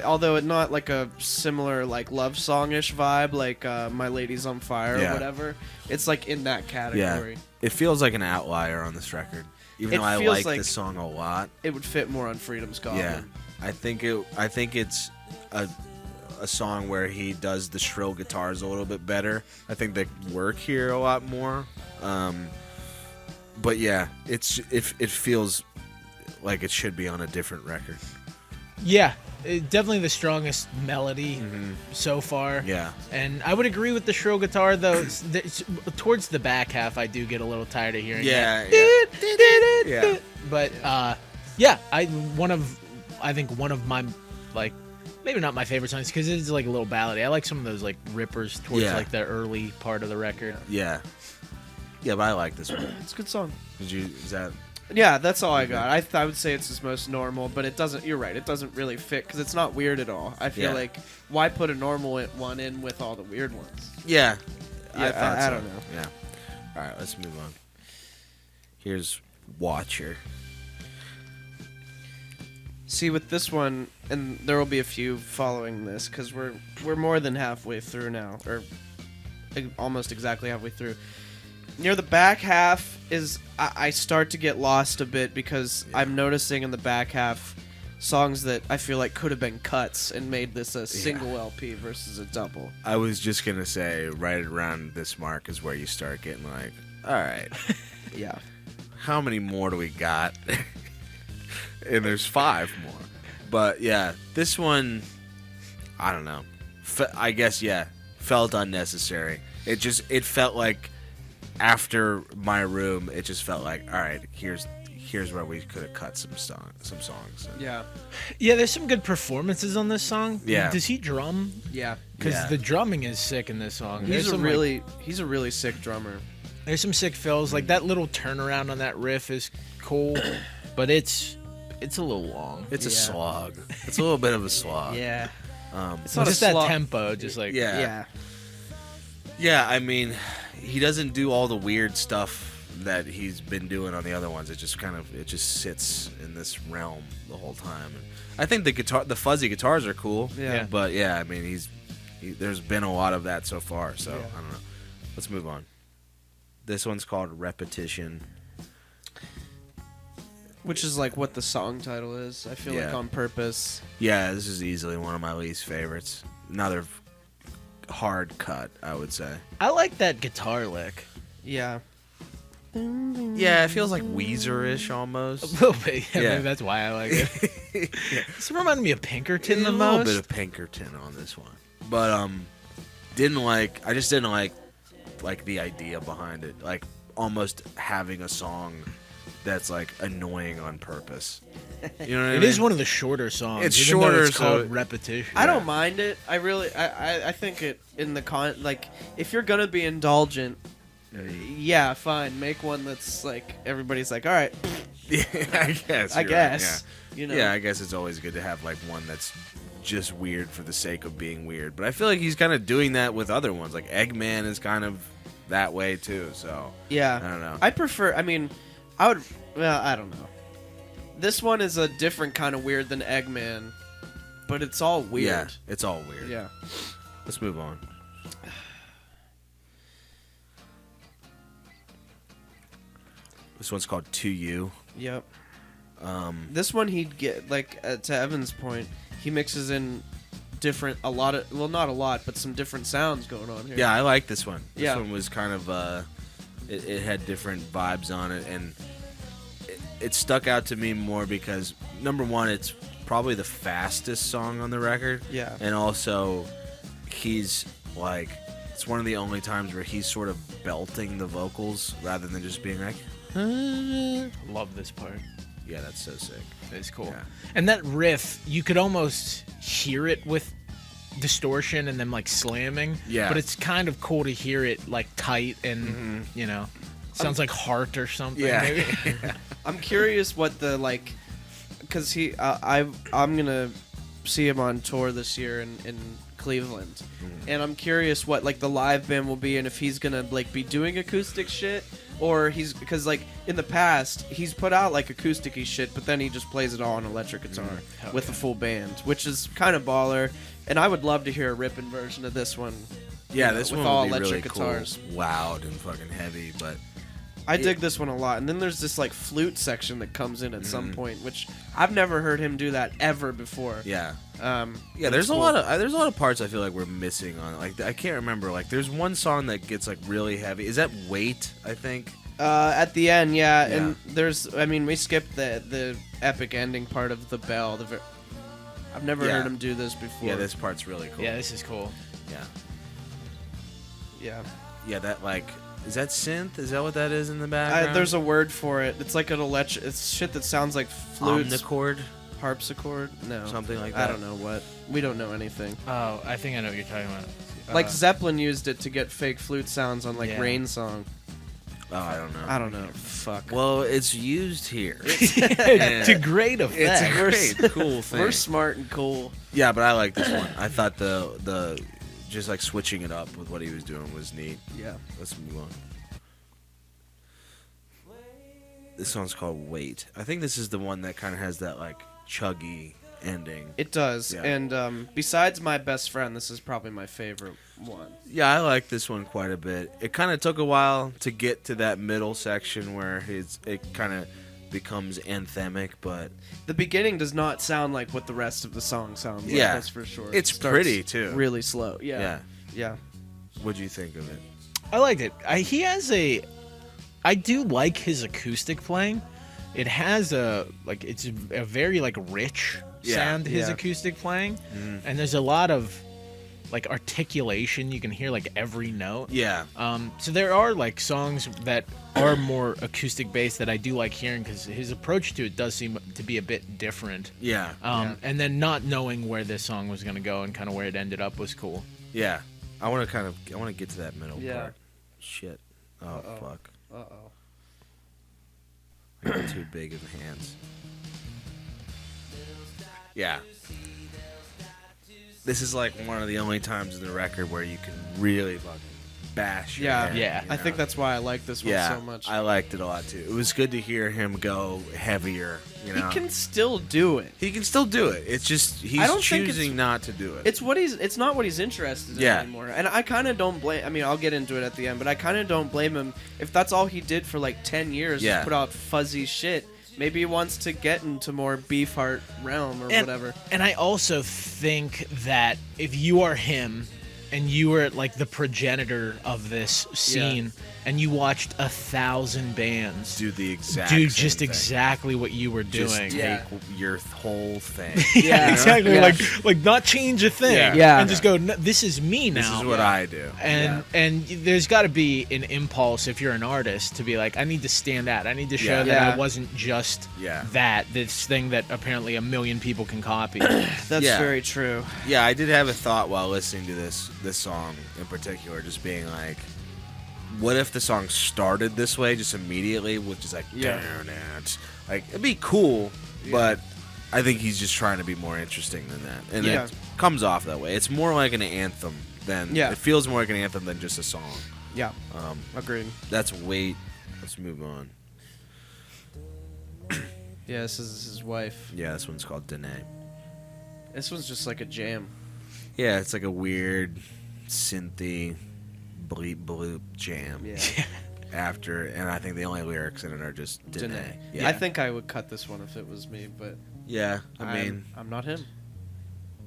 Speaker 2: although it not like a similar like love song-ish vibe like My Lady's on Fire
Speaker 1: Yeah.
Speaker 2: or whatever. It's like in that category.
Speaker 1: Yeah. It feels like an outlier on this record. Even
Speaker 2: It
Speaker 1: though I
Speaker 2: feels
Speaker 1: like
Speaker 2: like-
Speaker 1: this song a lot.
Speaker 2: It would fit more on Freedom's Goblin.
Speaker 1: Yeah. I think it's a song where he does the shrill guitars a little bit better. I think they work here a lot more. But yeah, it feels like it should be on a different record.
Speaker 3: Yeah, definitely the strongest melody so far.
Speaker 1: Yeah.
Speaker 3: And I would agree with the shrill guitar, though. It's towards the back half, I do get a little tired of hearing
Speaker 1: Yeah,
Speaker 3: that.
Speaker 1: yeah.
Speaker 3: But yeah, I think one of my like maybe not my favorite songs because it's like a little ballady. I like some of those like rippers towards
Speaker 1: Yeah.
Speaker 3: like the early part of the record.
Speaker 1: Yeah. Yeah, but I like this one.
Speaker 2: It's a good song.
Speaker 1: Is that...
Speaker 2: Yeah, that's all I got. I would say it's his most normal, but it doesn't. You're right. It doesn't really fit because it's not weird at all. I feel
Speaker 1: Yeah.
Speaker 2: like why put a normal one in with all the weird ones?
Speaker 1: Yeah.
Speaker 2: Yeah, I
Speaker 1: so.
Speaker 2: don't know.
Speaker 1: Yeah. All right, let's move on. Here's Watcher.
Speaker 2: See, with this one, and there will be a few following this because we're more than halfway through now, or almost exactly halfway through. Near the back half is I start to get lost a bit because I'm noticing in the back half songs that I feel like could have been cuts and made this a single LP versus a double.
Speaker 1: I was just going to say, right around this mark is where you start getting like, all right,
Speaker 2: Yeah.
Speaker 1: how many more do we got? And there's 5 more. But yeah, this one, I don't know. I guess, yeah, felt unnecessary. It felt like after My Room, it just felt like, all right, here's where we could have cut some songs.
Speaker 2: Yeah.
Speaker 3: Yeah, there's some good performances on this song.
Speaker 1: Yeah.
Speaker 3: Does he drum?
Speaker 2: Yeah.
Speaker 3: Because
Speaker 1: Yeah.
Speaker 3: the drumming is sick in this song.
Speaker 2: He's
Speaker 3: There's
Speaker 2: a
Speaker 3: some,
Speaker 2: he's a really sick drummer.
Speaker 3: there's some sick fills. Like that little turnaround on that riff is cool, but it's a little long.
Speaker 1: It's a
Speaker 2: Yeah.
Speaker 1: slog. It's a little bit of a slog.
Speaker 2: Yeah.
Speaker 1: It's
Speaker 2: not
Speaker 3: Just
Speaker 2: a
Speaker 3: that
Speaker 2: slog.
Speaker 3: tempo, just like
Speaker 1: Yeah.
Speaker 2: Yeah.
Speaker 1: Yeah, I mean, he doesn't do all the weird stuff that he's been doing on the other ones. It just sits in this realm the whole time. And I think the fuzzy guitars are cool.
Speaker 2: Yeah.
Speaker 1: But yeah, I mean, there's been a lot of that so far. So
Speaker 2: Yeah.
Speaker 1: I don't know. Let's move on. This one's called Repetition.
Speaker 2: Which is like what the song title is. I feel like
Speaker 1: Yeah.
Speaker 2: on purpose.
Speaker 1: Yeah, this is easily one of my least favorites. Another hard cut, I would say.
Speaker 3: I like that guitar lick.
Speaker 2: Yeah.
Speaker 1: Yeah, it feels like Weezer-ish
Speaker 3: A
Speaker 1: almost.
Speaker 3: little bit. Yeah,
Speaker 1: Yeah.
Speaker 3: maybe that's why I like it. This reminded me of Pinkerton the
Speaker 1: a
Speaker 3: most.
Speaker 1: little bit of Pinkerton on this one, but I just didn't like the idea behind it, like almost having a song that's like annoying on purpose. You know what I
Speaker 3: It
Speaker 1: mean?
Speaker 3: is one of the shorter songs.
Speaker 1: It's
Speaker 3: even though
Speaker 1: shorter,
Speaker 3: it's called
Speaker 1: so-
Speaker 3: Repetition.
Speaker 2: I don't mind it. I really, I think it in the like if you're gonna be indulgent, yeah, fine. Make one that's like everybody's like, all right,
Speaker 1: Yeah, I guess.
Speaker 2: I
Speaker 1: you're right,
Speaker 2: guess, you know.
Speaker 1: Yeah, I guess it's always good to have like one that's just weird for the sake of being weird. But I feel like he's kind of doing that with other ones. Like Eggman is kind of that way too. So
Speaker 2: Yeah,
Speaker 1: I don't know.
Speaker 2: I prefer. I mean, I would. Well, I don't know. This one is a different kind of weird than Eggman, but it's all
Speaker 1: Yeah,
Speaker 2: weird.
Speaker 1: it's all weird.
Speaker 2: Yeah.
Speaker 1: Let's move on. This one's called To You.
Speaker 2: Yep. This one he'd get like to Evan's point, he mixes in not a lot, but some different sounds going on here.
Speaker 1: Yeah, I like this one. This
Speaker 2: Yeah.
Speaker 1: one was kind of it had different vibes on it, and it stuck out to me more because number one, it's probably the fastest song on the record.
Speaker 2: Yeah.
Speaker 1: And also, he's like, it's one of the only times where he's sort of belting the vocals rather than just being like,
Speaker 3: Love this part.
Speaker 1: yeah, that's so sick.
Speaker 3: It's cool.
Speaker 1: Yeah.
Speaker 3: And that riff, you could almost hear it with distortion and then like slamming.
Speaker 1: Yeah.
Speaker 3: But it's kind of cool to hear it like tight and, you know, sounds like Heart or something.
Speaker 1: Yeah.
Speaker 3: Maybe.
Speaker 2: I'm curious what the like, because I'm gonna see him on tour this year in Cleveland, and I'm curious what like the live band will be and if he's gonna like be doing acoustic shit or because like in the past he's put out like acoustic-y shit, but then he just plays it all on electric guitar with a full band, which is kind of baller. And I would love to hear a ripping version of this one.
Speaker 1: Yeah,
Speaker 2: you know,
Speaker 1: this
Speaker 2: with
Speaker 1: one
Speaker 2: all
Speaker 1: would be really
Speaker 2: electric guitars.
Speaker 1: cool, loud and fucking heavy, but
Speaker 2: I dig this one a lot. And then there's this like flute section that comes in at some point, which I've never heard him do that ever before.
Speaker 1: yeah.
Speaker 2: Yeah,
Speaker 1: Yeah, there's a lot of parts I feel like we're missing on it. Like I can't remember. Like there's one song that gets like really heavy. Is that Wait? I think.
Speaker 2: At the end, yeah,
Speaker 1: Yeah.
Speaker 2: and we skipped the epic ending part of the bell. I've never
Speaker 1: Yeah.
Speaker 2: heard him do this before.
Speaker 1: Yeah, this part's really cool.
Speaker 3: Yeah, this is cool.
Speaker 1: Yeah.
Speaker 2: Yeah.
Speaker 1: Yeah, that like is that synth? Is that what that is in the background?
Speaker 2: There's a word for it. It's like an it's shit that sounds like flutes.
Speaker 1: omnichord.
Speaker 2: Harpsichord? No.
Speaker 1: Something like
Speaker 2: I
Speaker 1: that.
Speaker 2: don't know what. We don't know anything.
Speaker 3: Oh, I think I know what you're talking about.
Speaker 2: Like Zeppelin used it to get fake flute sounds on like
Speaker 3: Yeah.
Speaker 2: Rain Song.
Speaker 1: Oh, I don't know.
Speaker 2: I don't know. Fuck.
Speaker 1: Well, it's used here.
Speaker 3: to great effect.
Speaker 1: It's a great, cool thing.
Speaker 2: We're smart and cool.
Speaker 1: Yeah, but I like this one. I thought the just like switching it up with what he was doing was neat.
Speaker 2: Yeah.
Speaker 1: Let's move on. This song's called Wait. I think this is the one that kind of has that like chuggy ending.
Speaker 2: It does.
Speaker 1: Yeah.
Speaker 2: And besides My Best Friend, this is probably my favorite one.
Speaker 1: Yeah, I like this one quite a bit. It kind of took a while to get to that middle section where it kind of becomes anthemic, but
Speaker 2: The beginning does not sound like what the rest of the song sounds like.
Speaker 1: Yeah.
Speaker 2: That's for sure.
Speaker 1: It's
Speaker 2: It starts
Speaker 1: pretty, too.
Speaker 2: Really slow.
Speaker 1: yeah.
Speaker 2: Yeah. Yeah.
Speaker 1: What'd you think of it?
Speaker 3: I liked it. I do like his acoustic playing. It has it's a very like rich
Speaker 1: Yeah.
Speaker 3: sound, his
Speaker 2: Yeah.
Speaker 3: acoustic playing, and there's a lot of like articulation. You can hear like every note.
Speaker 1: Yeah.
Speaker 3: So there are like songs that are more acoustic based that I do like hearing because his approach to it does seem to be a bit different.
Speaker 1: Yeah.
Speaker 3: And then not knowing where this song was gonna go and kind of where it ended up was cool.
Speaker 1: Yeah. I want to get to that middle
Speaker 2: Yeah.
Speaker 1: part. Shit. Oh,
Speaker 2: Uh-oh.
Speaker 1: fuck.
Speaker 2: Uh-oh.
Speaker 1: I got too big of hands. Yeah. This is like one of the only times in the record where you can really fucking bash your
Speaker 2: Yeah.
Speaker 1: head,
Speaker 3: Yeah.
Speaker 1: you
Speaker 2: I think
Speaker 1: know?
Speaker 2: that's why I like this one
Speaker 1: yeah,
Speaker 2: so much.
Speaker 1: I liked it a lot too. It was good to hear him go heavier, you know.
Speaker 2: He can still do it.
Speaker 1: He can still do it. It's just he's
Speaker 2: I don't think
Speaker 1: choosing not to do it.
Speaker 2: It's not what he's interested in
Speaker 1: Yeah.
Speaker 2: anymore. And I kind of don't blame. I mean, I'll get into it at the end, but I kind of don't blame him if that's all he did for like 10 years.
Speaker 1: Yeah.
Speaker 2: Is put out fuzzy shit. Maybe he wants to get into more Beefheart realm or whatever.
Speaker 3: And I also think that if you are him and you were like the progenitor of this scene and you watched 1,000 bands
Speaker 1: do the exact
Speaker 3: do
Speaker 1: same
Speaker 3: just
Speaker 1: thing.
Speaker 3: exactly what you were
Speaker 1: Just
Speaker 3: doing.
Speaker 1: take
Speaker 2: Yeah.
Speaker 1: your whole thing.
Speaker 3: Yeah, exactly.
Speaker 2: Yeah.
Speaker 3: Like not change a thing.
Speaker 1: Yeah.
Speaker 2: Yeah.
Speaker 3: And just go, no, this is me now.
Speaker 1: This is what I do.
Speaker 3: And there's got to be an impulse if you're an artist to be like, I need to stand out. I need to show
Speaker 1: Yeah.
Speaker 3: that
Speaker 2: Yeah.
Speaker 3: I wasn't just
Speaker 1: Yeah.
Speaker 3: this thing that apparently 1 million people can copy.
Speaker 2: That's
Speaker 1: Yeah.
Speaker 2: very true.
Speaker 1: Yeah, I did have a thought while listening to this song in particular, just being like, what if the song started this way just immediately with just like,
Speaker 2: Yeah.
Speaker 1: like it'd be cool, but I think he's just trying to be more interesting than that, and
Speaker 2: Yeah.
Speaker 1: it comes off that way. It's more like an anthem than
Speaker 2: Yeah.
Speaker 1: it feels more like an anthem than just a song.
Speaker 2: Yeah. Agreed.
Speaker 1: That's Wait. Let's move on.
Speaker 2: Yeah, this is his wife.
Speaker 1: Yeah, this one's called Denee.
Speaker 2: This one's just like a jam.
Speaker 1: Yeah, it's like a weird synthy bleep bloop jam.
Speaker 2: Yeah.
Speaker 1: After, and I think the only lyrics in it are just Denee.
Speaker 2: Denee.
Speaker 1: Yeah,
Speaker 2: I think I would cut this one if it was me, but
Speaker 1: Yeah, I mean,
Speaker 2: I'm not him.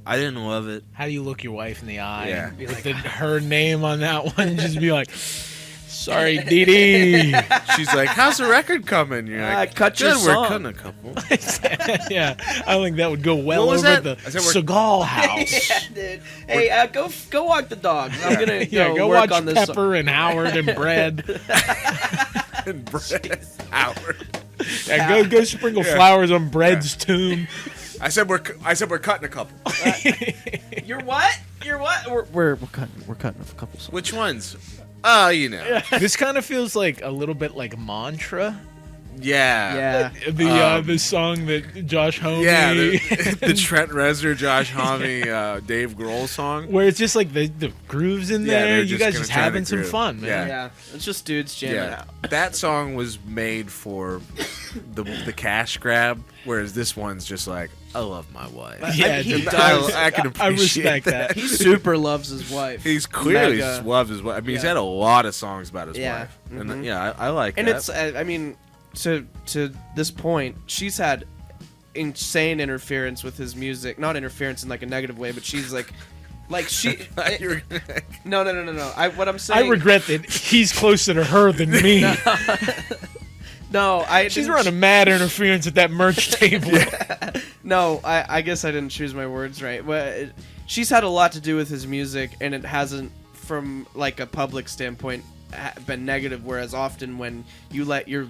Speaker 1: I didn't love it.
Speaker 3: How do you look your wife in the eye?
Speaker 1: Yeah.
Speaker 3: And with her name on that one, just be like, sorry, Dee Dee.
Speaker 1: She's like, "How's the record coming?" You're like,
Speaker 2: cut your
Speaker 1: "Good, we're
Speaker 2: song."
Speaker 1: cutting a couple."
Speaker 3: Yeah, I think that would go well
Speaker 1: What was
Speaker 3: over
Speaker 1: that?
Speaker 3: the
Speaker 1: I said we're-
Speaker 3: Segall house.
Speaker 2: Yeah, dude. Hey, go walk the dogs. I'm gonna
Speaker 3: Go
Speaker 2: work
Speaker 3: watch
Speaker 2: on this.
Speaker 3: Pepper and Howard and Bread.
Speaker 1: And Brett Howard.
Speaker 3: Yeah, go sprinkle flowers on Bread's tomb.
Speaker 1: I said we're cutting a couple.
Speaker 2: You're what? You're what? We're cutting a couple songs.
Speaker 1: Which ones? Oh, you know.
Speaker 3: This kind of feels like a little bit like Mantra.
Speaker 1: Yeah.
Speaker 2: Yeah.
Speaker 3: The song that Josh Homme.
Speaker 1: Yeah, the Trent Reznor, Josh Homme, Dave Grohl song.
Speaker 3: Where it's just like the grooves in
Speaker 1: Yeah,
Speaker 3: there.
Speaker 1: they're
Speaker 3: You
Speaker 1: just
Speaker 3: guys
Speaker 1: gonna
Speaker 3: just
Speaker 1: try to
Speaker 3: having some
Speaker 1: groove.
Speaker 3: fun, man.
Speaker 1: Yeah.
Speaker 2: Yeah. It's just dudes jamming
Speaker 1: Yeah,
Speaker 2: out.
Speaker 1: that song was made for the cash grab, whereas this one's just like, I love my wife.
Speaker 3: Yeah,
Speaker 2: he
Speaker 3: dude,
Speaker 2: does.
Speaker 1: I can
Speaker 3: I
Speaker 1: appreciate
Speaker 3: respect that.
Speaker 2: He super loves his wife.
Speaker 1: He's clearly
Speaker 2: Mega.
Speaker 1: loves his wife. I mean, he's
Speaker 2: Yeah.
Speaker 1: had a lot of songs about his
Speaker 2: Yeah.
Speaker 1: wife,
Speaker 2: Mhm.
Speaker 1: and I like
Speaker 2: And
Speaker 1: that.
Speaker 2: it's I mean, to this point, she's had insane interference with his music. Not interference in like a negative way, but she's like she.
Speaker 1: You're-
Speaker 2: No. What I'm
Speaker 3: I
Speaker 2: saying.
Speaker 3: regret that he's closer to her than me.
Speaker 2: No,
Speaker 3: She's
Speaker 2: didn't-
Speaker 3: running mad interference at that merch table.
Speaker 2: No, I guess I didn't choose my words right. But she's had a lot to do with his music, and it hasn't, from like a public standpoint, been negative. Whereas often when you let your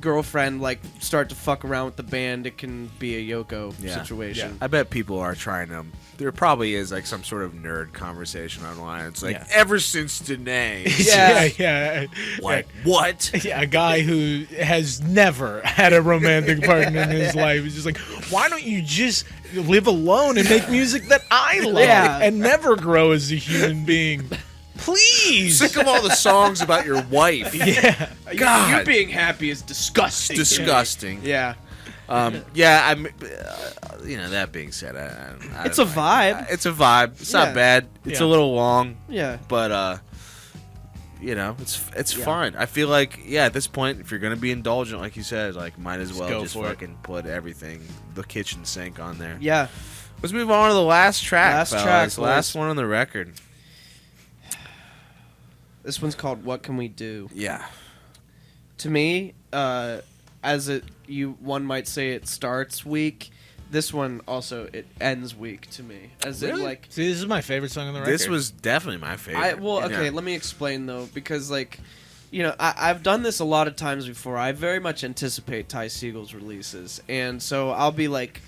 Speaker 2: girlfriend like start to fuck around with the band, it can be a Yoko situation.
Speaker 1: I bet people are trying to. There probably is like some sort of nerd conversation online. It's like
Speaker 3: Yeah.
Speaker 1: ever since Denee.
Speaker 3: yeah.
Speaker 1: What?
Speaker 3: Yeah, a guy who has never had a romantic partner in his life is just like, why don't you just live alone and make music that I love and never grow as a human being? Please.
Speaker 1: Sick of all the songs about your wife.
Speaker 3: Yeah.
Speaker 1: God.
Speaker 2: You being happy is disgusting.
Speaker 1: Disgusting.
Speaker 2: Yeah.
Speaker 1: I'm. That being said, I
Speaker 2: It's a vibe.
Speaker 1: It's a vibe. It's not bad. It's a little long.
Speaker 2: Yeah.
Speaker 1: But it's fine. I feel like at this point, if you're gonna be indulgent, like you said, like might as well just fucking put everything, the kitchen sink on there.
Speaker 2: Yeah.
Speaker 1: Let's move on to the last track.
Speaker 2: Last
Speaker 1: Last one on the record.
Speaker 2: This one's called "What Can We Do."
Speaker 1: Yeah.
Speaker 2: To me, one might say it starts weak. This one also it ends weak to me.
Speaker 1: Really?
Speaker 2: In like
Speaker 3: See, this is my favorite song on the record.
Speaker 1: This was definitely my favorite.
Speaker 2: Let me explain though, because I've done this a lot of times before. I very much anticipate Ty Segall's releases, and so I'll be like,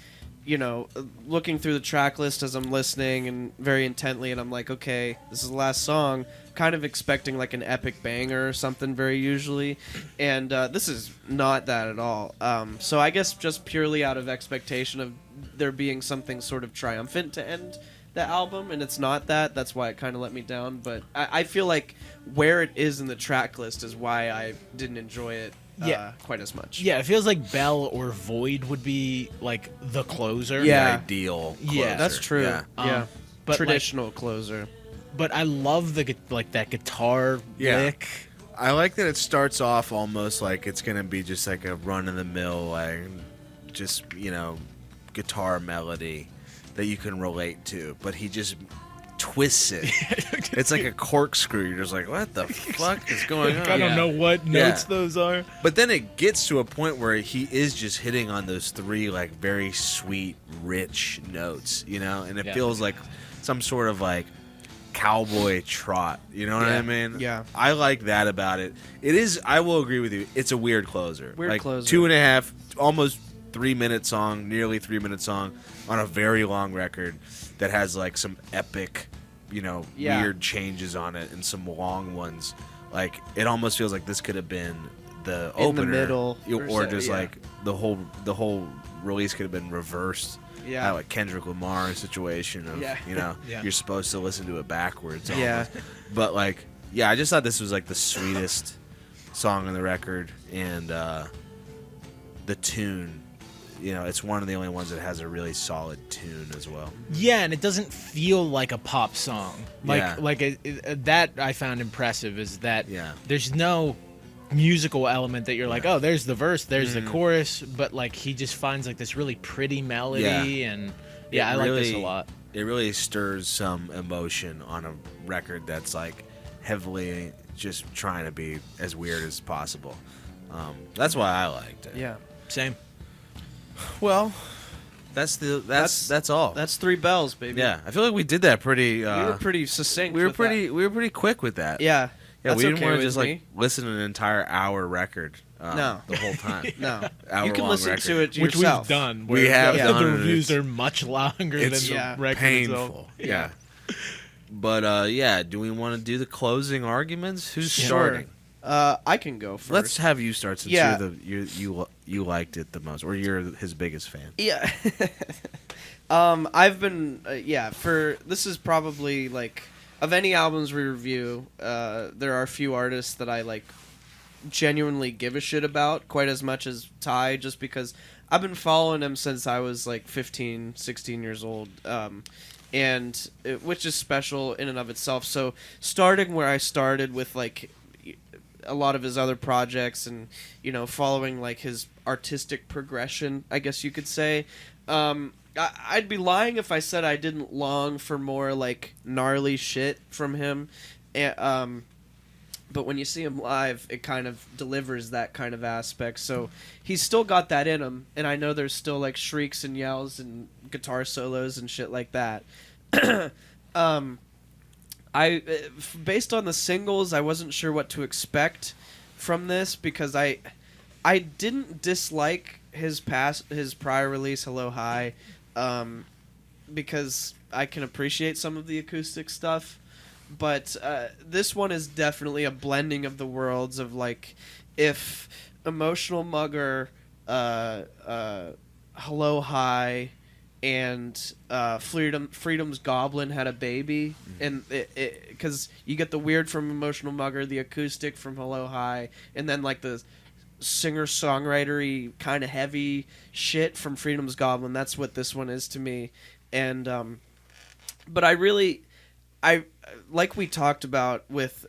Speaker 2: looking through the track list as I'm listening and very intently, and I'm like, okay, this is the last song. Kind of expecting like an epic banger or something very usually, and this is not that at all. So I guess just purely out of expectation of there being something sort of triumphant to end the album, and it's not that. That's why it kind of let me down. But I feel like where it is in the track list is why I didn't enjoy it quite as much.
Speaker 3: Yeah, it feels like Bell or Void would be like the closer.
Speaker 2: Yeah.
Speaker 1: The ideal closer.
Speaker 3: Yeah,
Speaker 2: That's true.
Speaker 1: Yeah.
Speaker 3: But
Speaker 2: Traditional closer.
Speaker 3: But I love that guitar lick.
Speaker 1: I like that it starts off almost like it's gonna be just like a run-of-the-mill, like just guitar melody that you can relate to, but he just twists it. It's like a corkscrew. You're just like, what the fuck is going on?
Speaker 3: I don't know what notes those are.
Speaker 1: But then it gets to a point where he is just hitting on those three like very sweet, rich notes, and it feels like some sort of like cowboy trot, you know what I mean?
Speaker 2: Yeah.
Speaker 1: I like that about it. It is, I will agree with you, it's a weird closer.
Speaker 2: Weird
Speaker 1: like
Speaker 2: closer.
Speaker 1: 2.5, almost 3-minute song, nearly 3-minute song on a very long record that has like some epic, weird changes on it and some long ones. Like it almost feels like this could have been the opener,
Speaker 2: in the middle,
Speaker 1: or just like the whole release could have been reversed.
Speaker 2: Yeah.
Speaker 1: Like Kendrick Lamar situation of, you're supposed to listen to it backwards. Almost.
Speaker 2: Yeah.
Speaker 1: But I just thought this was like the sweetest song on the record, and the tune, it's one of the only ones that has a really solid tune as well.
Speaker 3: Yeah, and it doesn't feel like a pop song. That I found impressive is that there's no musical element that you're like, oh, there's the verse, there's the chorus, but like he just finds like this really pretty melody, and I like this a lot.
Speaker 1: It really stirs some emotion on a record that's like heavily just trying to be as weird as possible. That's why I liked it.
Speaker 2: Yeah.
Speaker 3: Same.
Speaker 1: Well, that's all.
Speaker 2: That's 3 bells, baby.
Speaker 1: Yeah, I feel like we did that pretty.
Speaker 2: We were pretty succinct.
Speaker 1: We were pretty quick with that.
Speaker 2: Yeah.
Speaker 1: Yeah,
Speaker 2: That's
Speaker 1: we didn't
Speaker 2: okay
Speaker 1: want to
Speaker 2: with
Speaker 1: just
Speaker 2: me.
Speaker 1: like listen to an entire hour record.
Speaker 2: No.
Speaker 1: The whole time.
Speaker 2: No.
Speaker 1: Hour
Speaker 2: You can
Speaker 1: long
Speaker 2: listen
Speaker 1: record.
Speaker 2: to it
Speaker 3: Which
Speaker 2: yourself.
Speaker 3: we've done.
Speaker 1: We have
Speaker 3: the,
Speaker 1: done
Speaker 3: The
Speaker 1: it.
Speaker 3: reviews are much longer
Speaker 1: It's
Speaker 3: than the record
Speaker 1: painful.
Speaker 3: itself.
Speaker 1: Yeah. But do we want to do the closing arguments? Who's
Speaker 2: Sure.
Speaker 1: starting?
Speaker 2: I can go first.
Speaker 1: Let's have you start since
Speaker 2: Yeah.
Speaker 1: you liked it the most, or you're his biggest fan.
Speaker 2: Yeah. I've been this is probably like of any albums we review, there are a few artists that I like genuinely give a shit about quite as much as Ty, just because I've been following him since I was like 15, 16 years old. Which is special in and of itself. So starting where I started with like a lot of his other projects and following like his artistic progression, I guess you could say, I'd be lying if I said I didn't long for more like gnarly shit from him, but when you see him live, it kind of delivers that kind of aspect. So he's still got that in him, and I know there's still like shrieks and yells and guitar solos and shit like that. Based on the singles, I wasn't sure what to expect from this, because I didn't dislike his prior release, Hello High, because I can appreciate some of the acoustic stuff. But this one is definitely a blending of the worlds of, like, if Emotional Mugger, Hello High, and Freedom's Goblin had a baby, and because you get the weird from Emotional Mugger, the acoustic from Hello High, and then like the singer-songwritery kind of heavy shit from Freedom's Goblin. That's what this one is to me. And but I like we talked about with,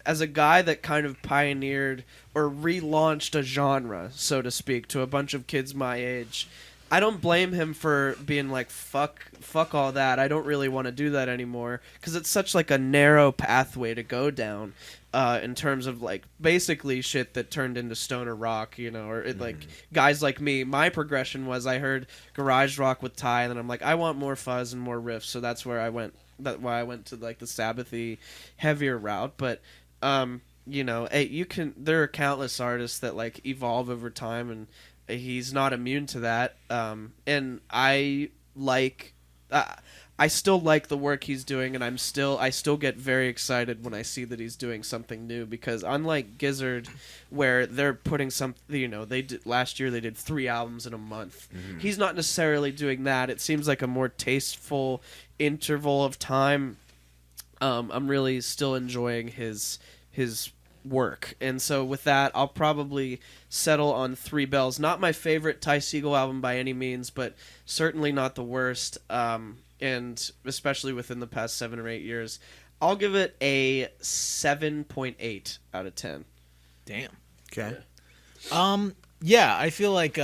Speaker 2: as a guy that kind of pioneered or relaunched a genre, so to speak, to a bunch of kids my age, I don't blame him for being like, fuck all that. I don't really want to do that anymore, because it's such like a narrow pathway to go down, in terms of like basically shit that turned into stoner rock, you know, or like guys like me. My progression was I heard garage rock with Ty, and then I'm like, I want more fuzz and more riffs, so that's where I went. That's why I went to like the Sabbathy, heavier route. But you know, there are countless artists that like evolve over time, and he's not immune to that. And I still like the work he's doing, and I still get very excited when I see that he's doing something new, because unlike Gizzard, where they're putting you know, last year they did 3 albums in a month. He's not necessarily doing that. It seems like a more tasteful interval of time. I'm really still enjoying his work, and so with that, I'll probably settle on 3 Bells. Not my favorite Ty Segall album by any means, but certainly not the worst. And especially within the past 7 or 8 years, I'll give it a 7.8 out of 10.
Speaker 3: Damn.
Speaker 1: Okay.
Speaker 3: Yeah, I feel like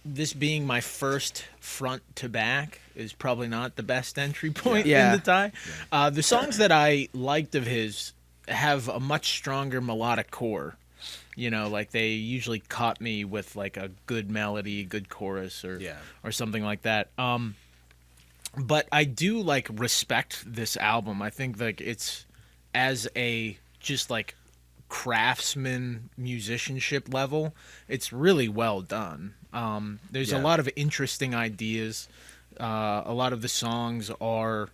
Speaker 3: this being my first front to back is probably not the best entry point in the Ty. The songs that I liked of his have a much stronger melodic core. You know, like they usually caught me with like a good melody, good chorus, or something like that. But I do like respect this album. I think like it's, as a just like craftsman musicianship level, it's really well done. There's a lot of interesting ideas. A lot of the songs are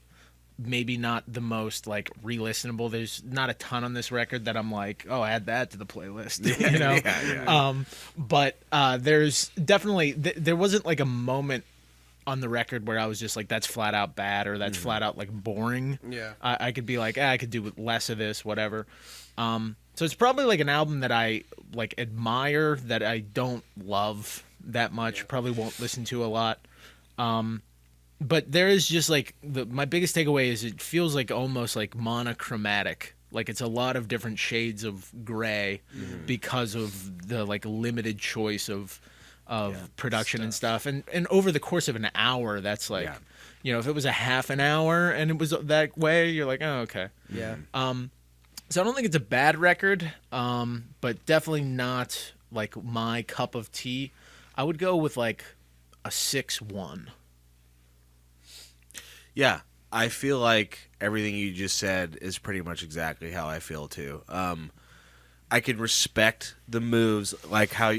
Speaker 3: maybe not the most like re-listenable. There's not a ton on this record that I'm like, oh, add that to the playlist, you know. But there's definitely there wasn't like a moment on the record where I was just like, that's flat out bad, or that's flat out like boring. I could be like, I could do with less of this, whatever. So it's probably like an album that I like admire, that I don't love that much, probably won't listen to a lot. But there is just like my biggest takeaway is it feels like almost like monochromatic. Like it's a lot of different shades of gray because of the like limited choice of production and stuff. And over the course of an hour, that's like, you know, if it was a half an hour and it was that way, you're like, oh, okay.
Speaker 2: Yeah.
Speaker 3: So I don't think it's a bad record, but definitely not like my cup of tea. I would go with like a 6-1.
Speaker 1: Yeah, I feel like everything you just said is pretty much exactly how I feel too. I can respect the moves, like how